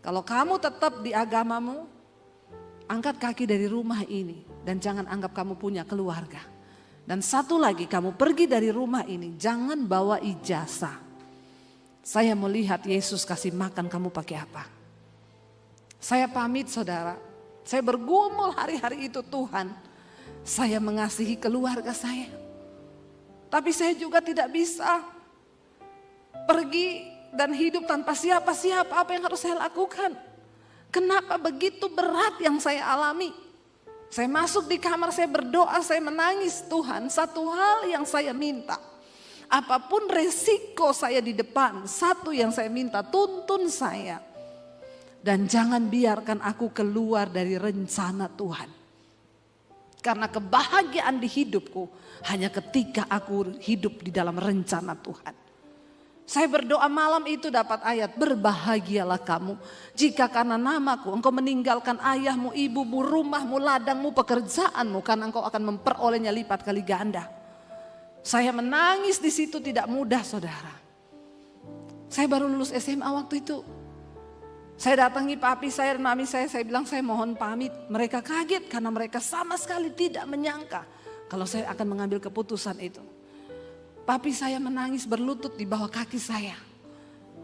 Kalau kamu tetap di agamamu, angkat kaki dari rumah ini dan jangan anggap kamu punya keluarga. Dan satu lagi, kamu pergi dari rumah ini, jangan bawa ijazah. Saya mau lihat Yesus kasih makan kamu pakai apa. Saya pamit saudara, saya bergumul hari-hari itu, Tuhan, saya mengasihi keluarga saya. Tapi saya juga tidak bisa pergi dan hidup tanpa siapa-siapa, apa yang harus saya lakukan? Kenapa begitu berat yang saya alami? Saya masuk di kamar, saya berdoa, saya menangis, Tuhan, satu hal yang saya minta. Apapun resiko saya di depan, satu yang saya minta, tuntun saya. Dan jangan biarkan aku keluar dari rencana Tuhan. Karena kebahagiaan di hidupku hanya ketika aku hidup di dalam rencana Tuhan. Saya berdoa malam itu dapat ayat, berbahagialah kamu jika karena namaku engkau meninggalkan ayahmu, ibumu, rumahmu, ladangmu, pekerjaanmu, karena engkau akan memperolehnya lipat kali ganda. Saya menangis di situ, tidak mudah saudara. Saya baru lulus SMA waktu itu. Saya datangi papi saya dan mami saya bilang saya mohon pamit. Mereka kaget karena mereka sama sekali tidak menyangka kalau saya akan mengambil keputusan itu. Papi saya menangis berlutut di bawah kaki saya.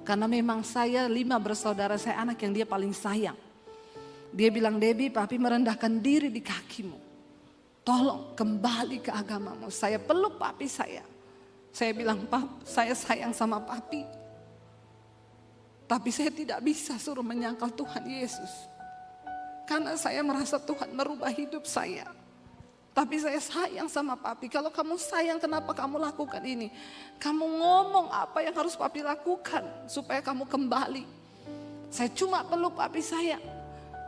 Karena memang saya 5 bersaudara, saya anak yang dia paling sayang. Dia bilang, Debbie, papi merendahkan diri di kakimu. Tolong kembali ke agamamu. Saya peluk papi saya. Saya bilang, Pap, saya sayang sama papi. Tapi saya tidak bisa suruh menyangkal Tuhan Yesus. Karena saya merasa Tuhan merubah hidup saya. Tapi saya sayang sama papi. Kalau kamu sayang, kenapa kamu lakukan ini? Kamu ngomong apa yang harus papi lakukan supaya kamu kembali. Saya cuma peluk papi saya.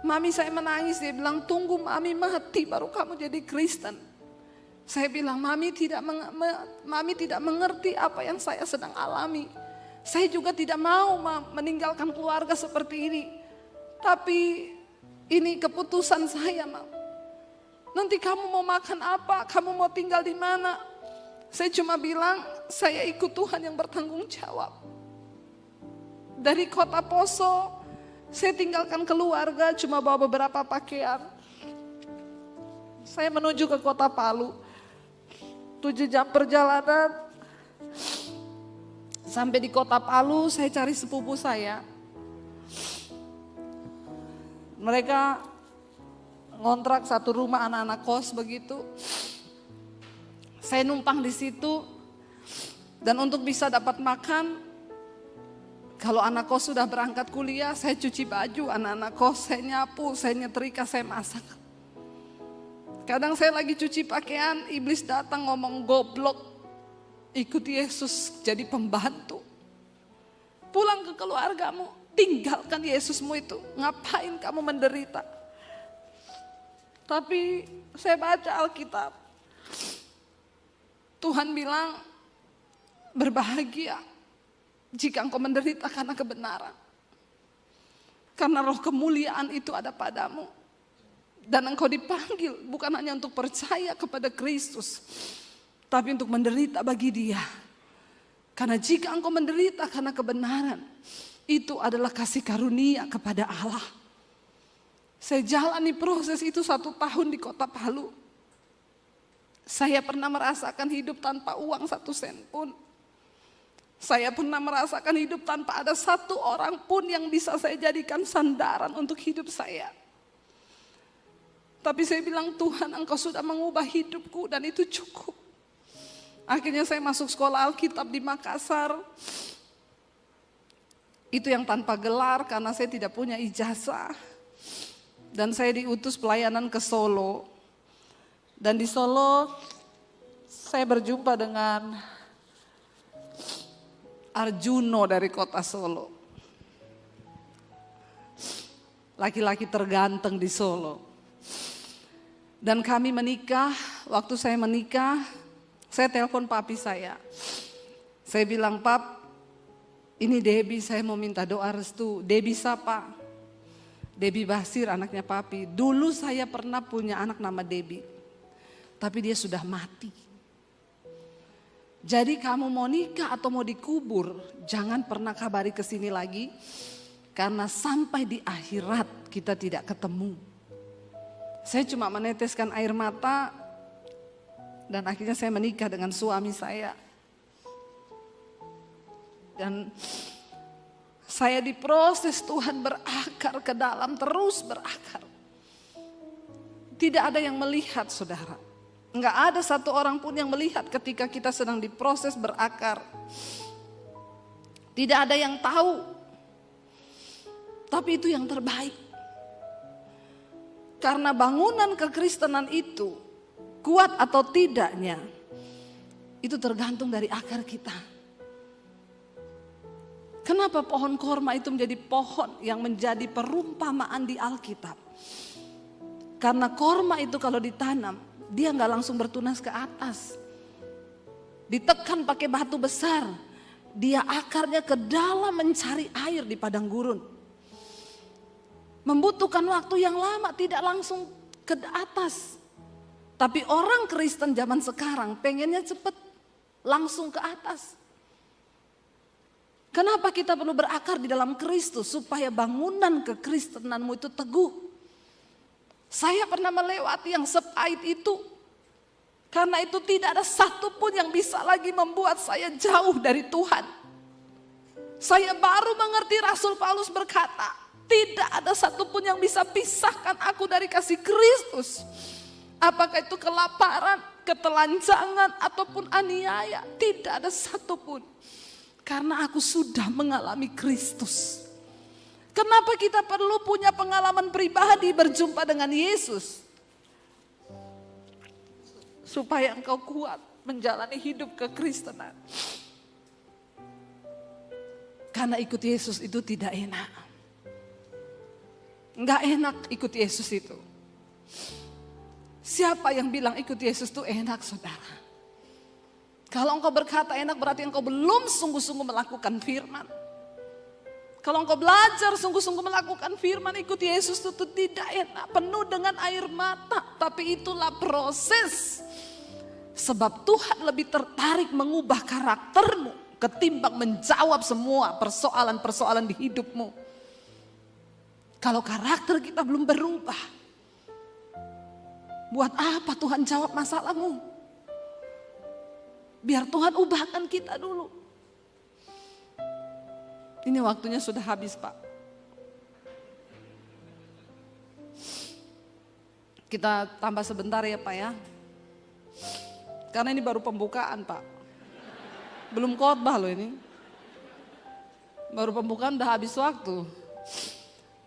Mami saya menangis, dia bilang, tunggu mami mati baru kamu jadi Kristen. Saya bilang, mami tidak mengerti apa yang saya sedang alami. Saya juga tidak mau meninggalkan keluarga seperti ini. Tapi ini keputusan saya, Mam. Nanti kamu mau makan apa? Kamu mau tinggal di mana? Saya cuma bilang, saya ikut Tuhan yang bertanggung jawab. Dari kota Poso, saya tinggalkan keluarga, cuma bawa beberapa pakaian. Saya menuju ke kota Palu. 7 jam perjalanan. Sampai di kota Palu, saya cari sepupu saya. Mereka ngontrak satu rumah anak-anak kos begitu. Saya numpang di situ. Dan untuk bisa dapat makan, kalau anak kos sudah berangkat kuliah, saya cuci baju anak-anak kos, saya nyapu, saya nyetrika, saya masak. Kadang saya lagi cuci pakaian, iblis datang ngomong, goblok, ikut Yesus jadi pembantu. Pulang ke keluargamu, tinggalkan Yesusmu itu, ngapain kamu menderita? Tapi saya baca Alkitab, Tuhan bilang, berbahagia jika engkau menderita karena kebenaran. Karena roh kemuliaan itu ada padamu. Dan engkau dipanggil bukan hanya untuk percaya kepada Kristus, tapi untuk menderita bagi Dia. Karena jika engkau menderita karena kebenaran, itu adalah kasih karunia kepada Allah. Saya jalani proses itu 1 tahun di kota Palu. Saya pernah merasakan hidup tanpa uang 1 sen pun. Saya pernah merasakan hidup tanpa ada 1 orang pun yang bisa saya jadikan sandaran untuk hidup saya. Tapi saya bilang, Tuhan, engkau sudah mengubah hidupku dan itu cukup. Akhirnya saya masuk sekolah Alkitab di Makassar. Itu yang tanpa gelar karena saya tidak punya ijazah. Dan saya diutus pelayanan ke Solo. Dan di Solo saya berjumpa dengan Arjuno dari kota Solo. Laki-laki terganteng di Solo. Dan kami menikah, waktu saya menikah, saya telepon papi saya. Saya bilang, Pap, ini Debbie, saya mau minta doa restu. Debbie siapa? Debbie Basir, anaknya papi. Dulu saya pernah punya anak nama Debbie. Tapi dia sudah mati. Jadi kamu mau nikah atau mau dikubur, jangan pernah kabari ke sini lagi. Karena sampai di akhirat kita tidak ketemu. Saya cuma meneteskan air mata. Dan akhirnya saya menikah dengan suami saya. Dan saya diproses, Tuhan berakar ke dalam, terus berakar. Tidak ada yang melihat, saudara. Enggak ada 1 orang pun yang melihat ketika kita sedang diproses berakar. Tidak ada yang tahu. Tapi itu yang terbaik. Karena bangunan kekristenan itu kuat atau tidaknya, itu tergantung dari akar kita. Kenapa pohon korma itu menjadi pohon yang menjadi perumpamaan di Alkitab? Karena korma itu kalau ditanam, dia nggak langsung bertunas ke atas. Ditekan pakai batu besar. Dia akarnya ke dalam mencari air di padang gurun. Membutuhkan waktu yang lama, tidak langsung ke atas. Tapi orang Kristen zaman sekarang pengennya cepat, langsung ke atas. Kenapa kita perlu berakar di dalam Kristus? Supaya bangunan kekristenanmu itu teguh. Saya pernah melewati yang sepahit itu. Karena itu tidak ada satupun yang bisa lagi membuat saya jauh dari Tuhan. Saya baru mengerti Rasul Paulus berkata, Tidak ada satupun yang bisa pisahkan aku dari kasih Kristus. Apakah itu kelaparan, ketelanjangan, ataupun aniaya. Tidak ada satupun. Karena aku sudah mengalami Kristus. Kenapa kita perlu punya pengalaman pribadi berjumpa dengan Yesus? Supaya engkau kuat menjalani hidup kekristenan. Karena ikut Yesus itu tidak enak. Enggak enak ikut Yesus itu. Siapa yang bilang ikut Yesus itu enak, saudara? Kalau engkau berkata enak berarti engkau belum sungguh-sungguh melakukan firman. Kalau engkau belajar sungguh-sungguh melakukan firman, ikut Yesus itu tidak enak, penuh dengan air mata. Tapi itulah proses. Sebab Tuhan lebih tertarik mengubah karaktermu ketimbang menjawab semua persoalan-persoalan di hidupmu. Kalau karakter kita belum berubah, buat apa Tuhan jawab masalahmu? Biar Tuhan ubahkan kita dulu. Ini waktunya sudah habis, Pak. Kita tambah sebentar ya, Pak ya. Karena ini baru pembukaan, Pak. Belum khotbah loh ini. Baru pembukaan udah habis waktu.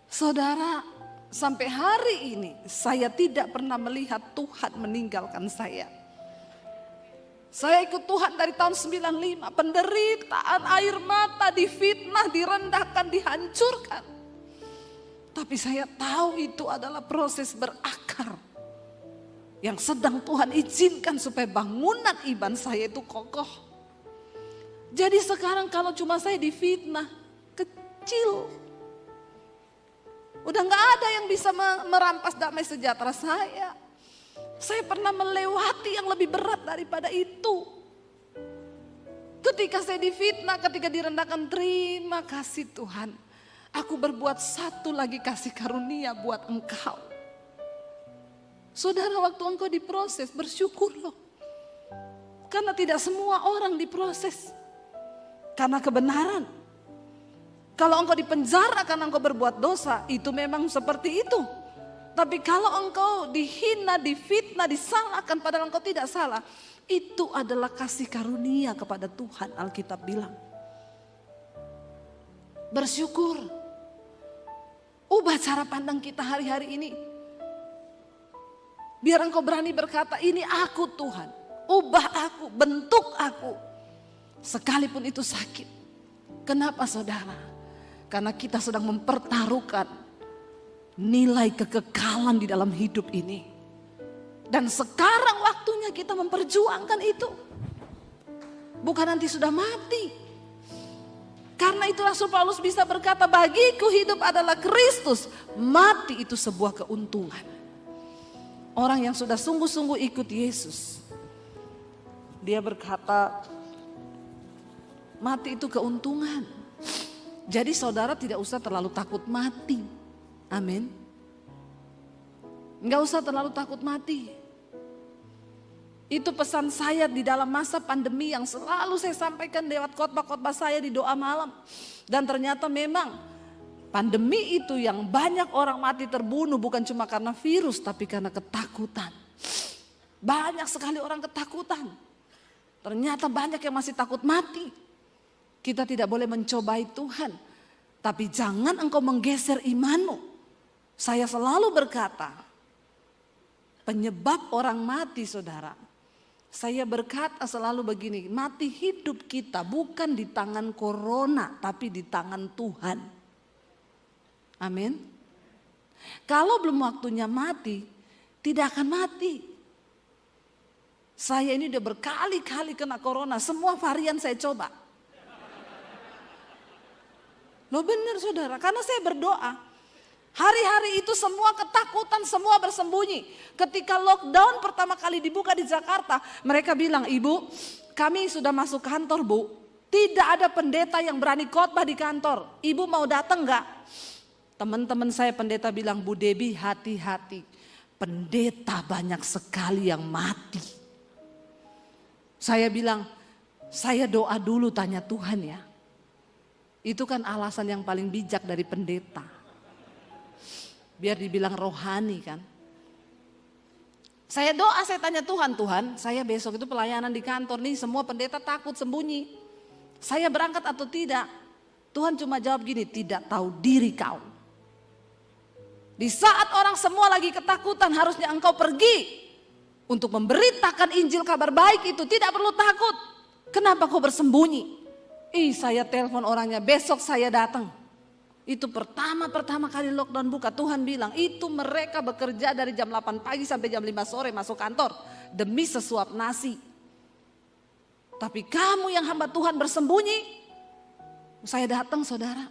Saudara, sampai hari ini saya tidak pernah melihat Tuhan meninggalkan saya. Saya ikut Tuhan dari tahun 95, penderitaan, air mata, difitnah, direndahkan, dihancurkan. Tapi saya tahu itu adalah proses berakar. Yang sedang Tuhan izinkan supaya bangunan iman saya itu kokoh. Jadi sekarang kalau cuma saya difitnah, kecil. Udah gak ada yang bisa merampas damai sejahtera saya. Saya pernah melewati yang lebih berat daripada itu. Ketika saya difitnah, ketika direndahkan, terima kasih Tuhan. Aku berbuat satu lagi kasih karunia buat engkau. Saudara, waktu engkau diproses, bersyukur loh. Karena tidak semua orang diproses karena kebenaran. Kalau engkau dipenjara karena engkau berbuat dosa, itu memang seperti itu. Tapi kalau engkau dihina, difitnah, disalahkan padahal engkau tidak salah, itu adalah kasih karunia kepada Tuhan, Alkitab bilang. Bersyukur. Ubah cara pandang kita hari-hari ini. Biar engkau berani berkata, ini aku Tuhan. Ubah aku, bentuk aku. Sekalipun itu sakit. Kenapa saudara? Karena kita sedang mempertaruhkan nilai kekekalan di dalam hidup ini. Dan sekarang waktunya kita memperjuangkan itu. Bukan nanti sudah mati. Karena itu Rasul Paulus bisa berkata, bagiku hidup adalah Kristus, mati itu sebuah keuntungan. Orang yang sudah sungguh-sungguh ikut Yesus, dia berkata, mati itu keuntungan. Jadi saudara tidak usah terlalu takut mati. Amin. Enggak usah terlalu takut mati. Itu pesan saya di dalam masa pandemi yang selalu saya sampaikan lewat khotbah-khotbah saya di doa malam. Dan ternyata memang pandemi itu yang banyak orang mati terbunuh bukan cuma karena virus tapi karena ketakutan. Banyak sekali orang ketakutan. Ternyata banyak yang masih takut mati. Kita tidak boleh mencobai Tuhan. Tapi jangan engkau menggeser imanmu. Saya selalu berkata, penyebab orang mati saudara. Saya berkata selalu begini, mati hidup kita bukan di tangan corona tapi di tangan Tuhan. Amin. Kalau belum waktunya mati, tidak akan mati. Saya ini udah berkali-kali kena corona, semua varian saya coba. Loh benar saudara, karena saya berdoa. Hari-hari itu semua ketakutan, semua bersembunyi. Ketika lockdown pertama kali dibuka di Jakarta, mereka bilang, Ibu, kami sudah masuk kantor Bu. Tidak ada pendeta yang berani khotbah di kantor. Ibu mau datang gak? Teman-teman saya pendeta bilang, Bu Debbie hati-hati. Pendeta banyak sekali yang mati. Saya bilang, saya doa dulu tanya Tuhan ya. Itu kan alasan yang paling bijak dari pendeta. biar dibilang rohani kan. Saya doa, saya tanya Tuhan, saya besok itu pelayanan di kantor nih, semua pendeta takut sembunyi. Saya berangkat atau tidak? Tuhan cuma jawab gini, tidak tahu diri kau. Di saat orang semua lagi ketakutan, harusnya engkau pergi untuk memberitakan Injil kabar baik itu, tidak perlu takut. Kenapa kau bersembunyi? Saya telepon orangnya, besok saya datang. Itu pertama kali lockdown buka, Tuhan bilang itu mereka bekerja dari jam 8 pagi sampai jam 5 sore masuk kantor demi sesuap nasi. Tapi kamu yang hamba Tuhan bersembunyi. Saya datang saudara.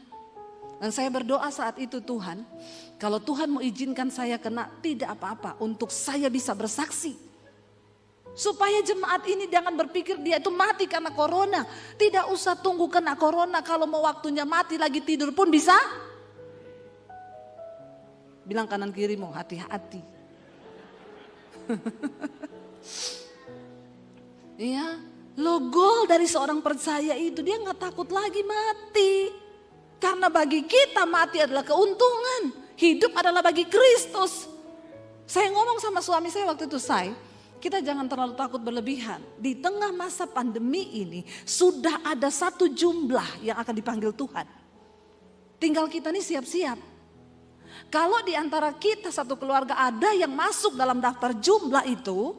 Dan saya berdoa saat itu, Tuhan, kalau Tuhan mau izinkan saya kena, tidak apa-apa, untuk saya bisa bersaksi. Supaya jemaat ini jangan berpikir dia itu mati karena corona. Tidak usah tunggu kena corona, kalau mau waktunya mati lagi tidur pun bisa. Bilang kanan kirimu, hati-hati. Iya, gol dari seorang percaya itu, dia gak takut lagi mati. Karena bagi kita mati adalah keuntungan, hidup adalah bagi Kristus. Saya ngomong sama suami saya waktu itu, kita jangan terlalu takut berlebihan. Di tengah masa pandemi ini sudah ada satu jumlah yang akan dipanggil Tuhan. Tinggal kita nih siap-siap. Kalau di antara kita satu keluarga ada yang masuk dalam daftar jumlah itu,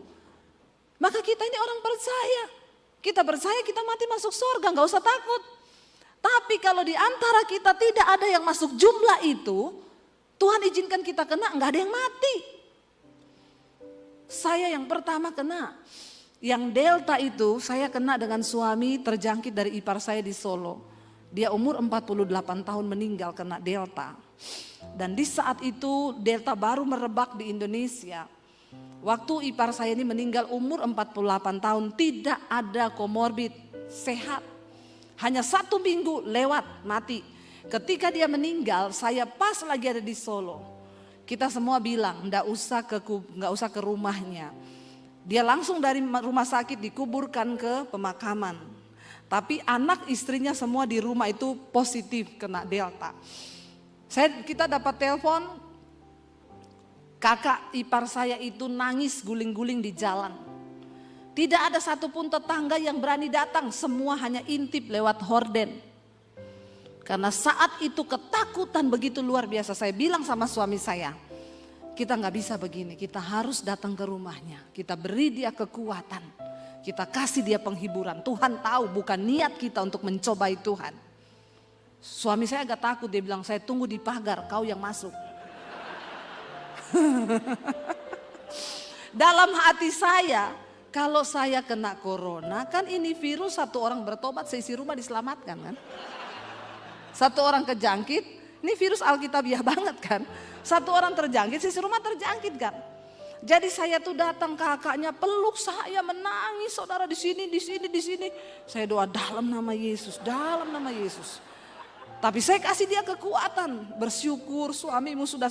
maka kita ini orang percaya. Kita percaya kita mati masuk surga, gak usah takut. Tapi kalau di antara kita tidak ada yang masuk jumlah itu, Tuhan izinkan kita kena, gak ada yang mati. Saya yang pertama kena, yang delta itu saya kena dengan suami terjangkit dari ipar saya di Solo. Dia umur 48 tahun meninggal kena delta. Dan di saat itu delta baru merebak di Indonesia. Waktu ipar saya ini meninggal umur 48 tahun, tidak ada komorbid, sehat. Hanya 1 minggu lewat mati. Ketika dia meninggal, saya pas lagi ada di Solo. Kita semua bilang nggak usah ke rumahnya. Dia langsung dari rumah sakit dikuburkan ke pemakaman. Tapi anak istrinya semua di rumah itu positif kena delta. Kita dapat telepon, kakak ipar saya itu nangis guling-guling di jalan. Tidak ada satupun tetangga yang berani datang, semua hanya intip lewat horden. Karena saat itu ketakutan begitu luar biasa. Saya bilang sama suami saya, kita gak bisa begini, kita harus datang ke rumahnya. Kita beri dia kekuatan, kita kasih dia penghiburan. Tuhan tahu bukan niat kita untuk mencobai Tuhan. Suami saya agak takut, dia bilang saya tunggu di pagar, kau yang masuk. Dalam hati saya, kalau saya kena corona kan ini virus, satu orang bertobat seisi rumah diselamatkan kan. Satu orang kejangkit, ini virus alkitabiah banget kan. Satu orang terjangkit, sisi rumah terjangkit kan. Jadi saya tuh datang, kakaknya peluk saya, menangis, saudara di sini. Saya doa dalam nama Yesus, dalam nama Yesus. Tapi saya kasih dia kekuatan, bersyukur suamimu sudah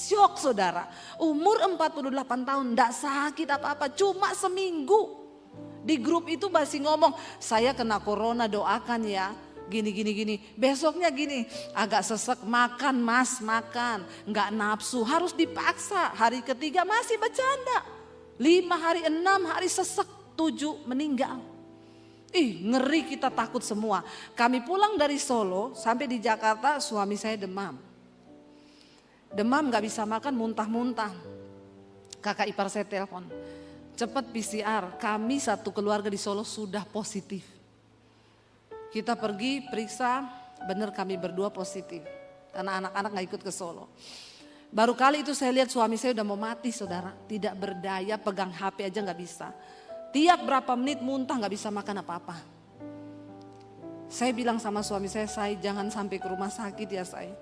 syok saudara. Umur 48 tahun, enggak sakit apa-apa, cuma seminggu. Di grup itu masih ngomong, saya kena corona doakan ya. Gini. Besoknya gini, agak sesek, makan mas, makan. Nggak nafsu, harus dipaksa. Hari ketiga masih bercanda. 5 hari, 6 hari sesek, 7 meninggal. Ngeri, kita takut semua. Kami pulang dari Solo, sampai di Jakarta suami saya demam. Demam nggak bisa makan, muntah-muntah. Kakak ipar saya telepon, cepat PCR, kami satu keluarga di Solo sudah positif. Kita pergi periksa, benar kami berdua positif. Karena anak-anak gak ikut ke Solo. Baru kali itu saya lihat suami saya udah mau mati saudara. Tidak berdaya, pegang HP aja gak bisa. Tiap berapa menit muntah gak bisa makan apa-apa. Saya bilang sama suami saya jangan sampai ke rumah sakit ya saya.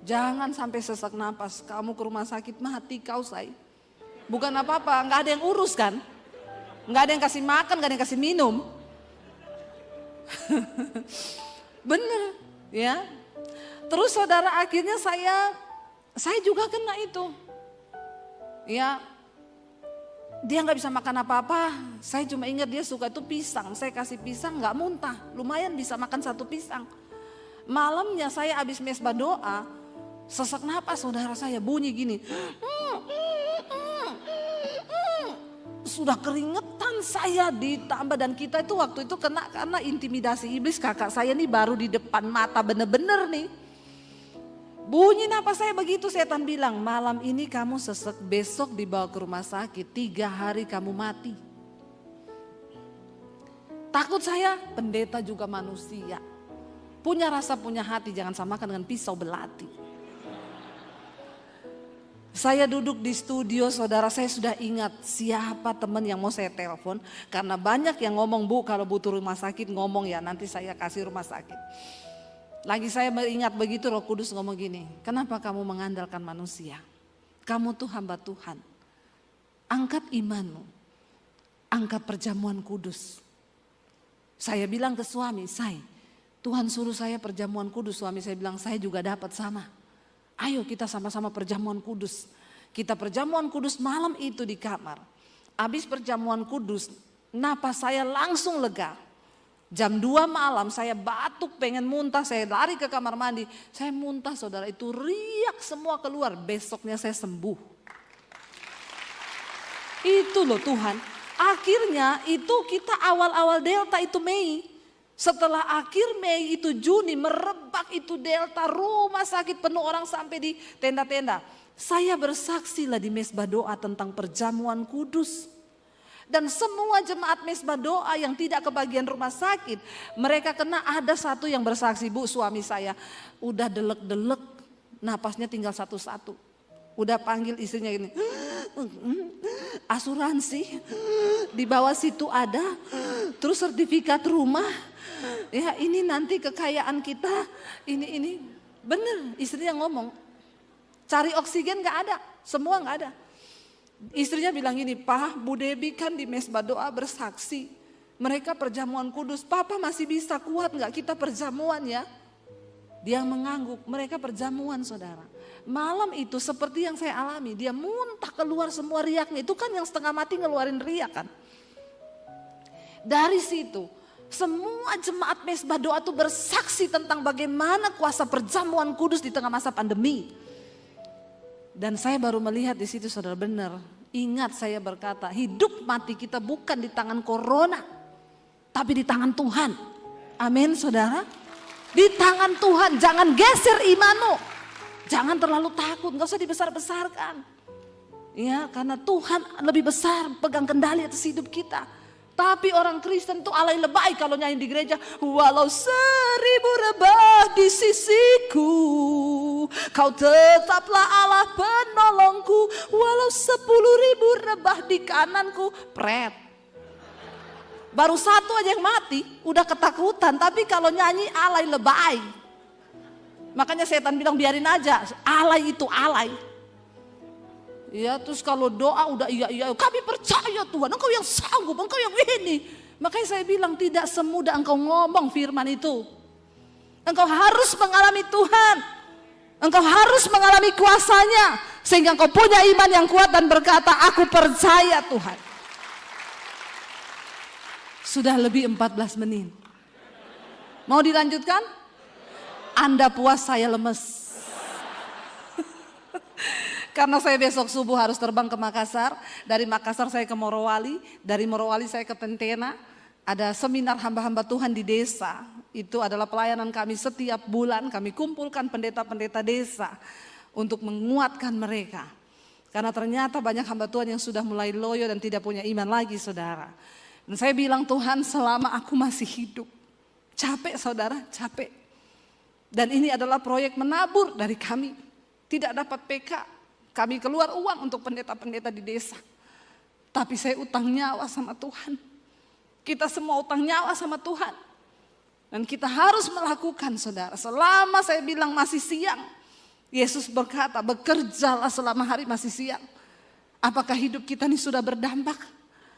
Jangan sampai sesak napas, kamu ke rumah sakit mati kau saya. Bukan apa-apa, gak ada yang urus kan. Gak ada yang kasih makan, gak ada yang kasih minum. Bener ya. Terus saudara akhirnya saya juga kena itu. Ya, dia nggak bisa makan apa-apa. Saya cuma ingat dia suka itu pisang. Saya kasih pisang nggak muntah, lumayan bisa makan 1 pisang. Malamnya saya habis mesbah doa, Sesak napas saudara saya bunyi gini. Sudah keringetan saya ditambah, dan kita itu waktu itu kena karena intimidasi iblis. Kakak saya nih baru di depan mata bener-bener nih. Bunyi napas saya begitu, setan bilang malam ini kamu sesek, besok dibawa ke rumah sakit, 3 hari kamu mati. Takut saya, pendeta juga manusia. Punya rasa, punya hati, jangan samakan dengan pisau belati. Saya duduk di studio, saudara, saya sudah ingat siapa teman yang mau saya telepon. Karena banyak yang ngomong, Bu kalau butuh rumah sakit ngomong ya, nanti saya kasih rumah sakit. Lagi saya ingat begitu, Roh Kudus ngomong gini, kenapa kamu mengandalkan manusia? Kamu tuh hamba Tuhan. Angkat imanmu, angkat perjamuan kudus. Saya bilang ke suami, Tuhan suruh saya perjamuan kudus. Suami saya bilang, saya juga dapat sama. Ayo kita sama-sama perjamuan kudus. Kita perjamuan kudus malam itu di kamar. Habis perjamuan kudus, napas saya langsung lega. Jam 2 malam saya batuk pengen muntah, saya lari ke kamar mandi. Saya muntah saudara, itu riak semua keluar. Besoknya saya sembuh. Itu loh Tuhan. Akhirnya itu kita awal-awal Delta itu Mei. Setelah akhir Mei itu Juni merebak itu Delta, rumah sakit penuh orang sampai di tenda-tenda. Saya bersaksi lah di mesbah doa tentang perjamuan kudus. Dan semua jemaat mesbah doa yang tidak kebagian rumah sakit, mereka kena. Ada satu yang bersaksi, Bu suami saya udah delek-delek, napasnya tinggal satu-satu. Udah panggil istrinya gini, asuransi di bawah situ ada, terus sertifikat rumah. Ya ini nanti kekayaan kita, ini bener istrinya ngomong. Cari oksigen gak ada, semua gak ada. Istrinya bilang gini, Pak, Bu Debi kan di mesbah doa bersaksi. Mereka perjamuan kudus, Papa masih bisa kuat gak kita perjamuan ya? Dia mengangguk, mereka perjamuan saudara. Malam itu seperti yang saya alami, dia muntah keluar semua riaknya. Itu kan yang setengah mati ngeluarin riak kan. Dari situ semua jemaat mesbah doa itu bersaksi tentang bagaimana kuasa perjamuan kudus di tengah masa pandemi. Dan saya baru melihat di situ saudara, benar. Ingat saya berkata, hidup mati kita bukan di tangan corona, tapi di tangan Tuhan. Amin saudara. Di tangan Tuhan, jangan geser imanmu. Jangan terlalu takut, gak usah dibesar-besarkan. Ya, karena Tuhan lebih besar pegang kendali atas hidup kita. Tapi orang Kristen tuh alay lebay kalau nyanyi di gereja. Walau 1000 rebah di sisiku, kau tetaplah Allah penolongku. Walau 10.000 rebah di kananku. Pret. Baru satu aja yang mati, udah ketakutan. Tapi kalau nyanyi alay lebay. Makanya setan bilang biarin aja, alay itu alay. Ya terus kalau doa udah iya, kami percaya Tuhan, engkau yang sanggup, engkau yang ini. Makanya saya bilang tidak semudah engkau ngomong firman itu. Engkau harus mengalami Tuhan. Engkau harus mengalami kuasanya. Sehingga engkau punya iman yang kuat dan berkata, aku percaya Tuhan. Sudah lebih 14 menit. Mau dilanjutkan? Anda puas, saya lemes. Karena saya besok subuh harus terbang ke Makassar. Dari Makassar saya ke Morowali. Dari Morowali saya ke Tentena. Ada seminar hamba-hamba Tuhan di desa. Itu adalah pelayanan kami setiap bulan. Kami kumpulkan pendeta-pendeta desa untuk menguatkan mereka. Karena ternyata banyak hamba Tuhan yang sudah mulai loyo dan tidak punya iman lagi saudara. Dan saya bilang, Tuhan selama aku masih hidup. Capek saudara, capek. Dan ini adalah proyek menabur dari kami. Tidak dapat PK. Kami keluar uang untuk pendeta-pendeta di desa. Tapi saya utang nyawa sama Tuhan. Kita semua utang nyawa sama Tuhan. Dan kita harus melakukan saudara. Selama saya bilang masih siang. Yesus berkata, bekerjalah selama hari masih siang. Apakah hidup kita ini sudah berdampak?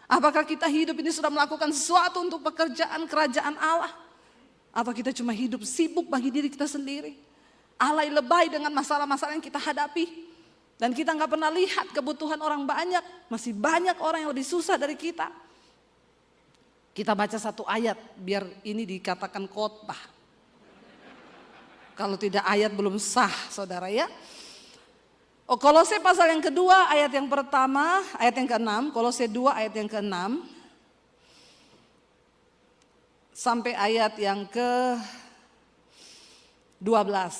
Apakah kita hidup ini sudah melakukan sesuatu untuk pekerjaan kerajaan Allah? Atau kita cuma hidup sibuk bagi diri kita sendiri? Alay lebay dengan masalah-masalah yang kita hadapi. Dan kita nggak pernah lihat kebutuhan orang banyak. Masih banyak orang yang lebih susah dari kita. Kita baca satu ayat biar ini dikatakan khotbah. Kalau tidak ayat belum sah, saudara ya. Kolose pasal yang kedua ayat yang pertama, ayat yang ke-6, Kolose 2 ayat yang ke-6 sampai ayat yang ke-12,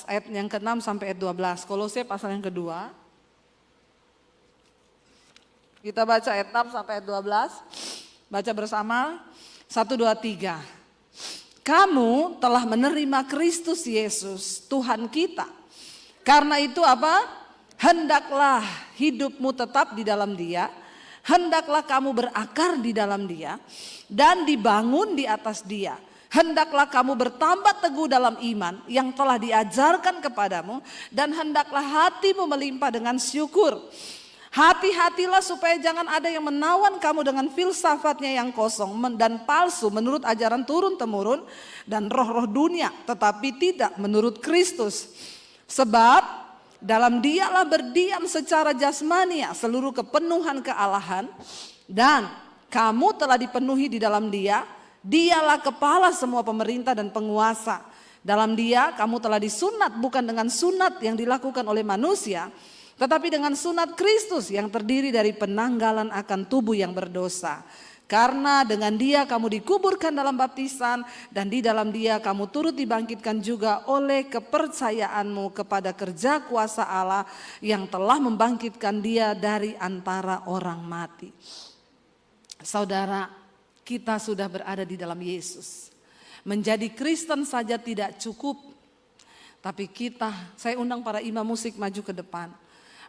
ayat yang ke-6 sampai ayat 12. Kolose pasal yang kedua. Kita baca ayat 6 sampai ayat 12. Baca bersama. 1, 2, 3. Kamu telah menerima Kristus Yesus Tuhan kita. Karena itu apa? Hendaklah hidupmu tetap di dalam Dia, hendaklah kamu berakar di dalam Dia dan dibangun di atas Dia. Hendaklah kamu bertambah teguh dalam iman yang telah diajarkan kepadamu dan hendaklah hatimu melimpah dengan syukur. Hati-hatilah supaya jangan ada yang menawan kamu dengan filsafatnya yang kosong dan palsu menurut ajaran turun-temurun dan roh-roh dunia, tetapi tidak menurut Kristus. Sebab dalam Dialah berdiam secara jasmania seluruh kepenuhan kealahan, dan kamu telah dipenuhi di dalam Dia. Dialah kepala semua pemerintah dan penguasa. Dalam Dia kamu telah disunat bukan dengan sunat yang dilakukan oleh manusia, tetapi dengan sunat Kristus yang terdiri dari penanggalan akan tubuh yang berdosa. Karena dengan Dia kamu dikuburkan dalam baptisan dan di dalam Dia kamu turut dibangkitkan juga oleh kepercayaanmu kepada kerja kuasa Allah yang telah membangkitkan Dia dari antara orang mati. Saudara, kita sudah berada di dalam Yesus. Menjadi Kristen saja tidak cukup, tapi saya undang para imam musik maju ke depan.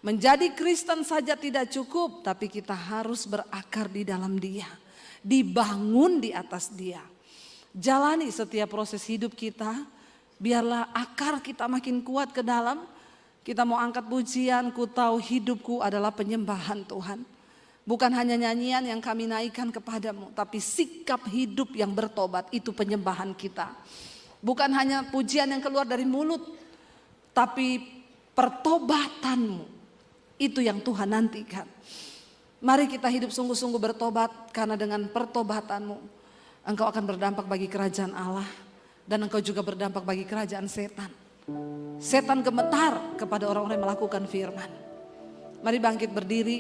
Menjadi Kristen saja tidak cukup, tapi kita harus berakar di dalam Dia. Dibangun di atas Dia. Jalani setiap proses hidup kita, biarlah akar kita makin kuat ke dalam. Kita mau angkat pujian, ku tahu hidupku adalah penyembahan Tuhan. Bukan hanya nyanyian yang kami naikkan kepadamu, tapi sikap hidup yang bertobat itu penyembahan kita. Bukan hanya pujian yang keluar dari mulut, tapi pertobatanmu itu yang Tuhan nantikan. Mari kita hidup sungguh-sungguh bertobat, karena dengan pertobatanmu engkau akan berdampak bagi kerajaan Allah dan engkau juga berdampak bagi kerajaan setan. Setan gemetar kepada orang-orang yang melakukan firman. Mari bangkit berdiri.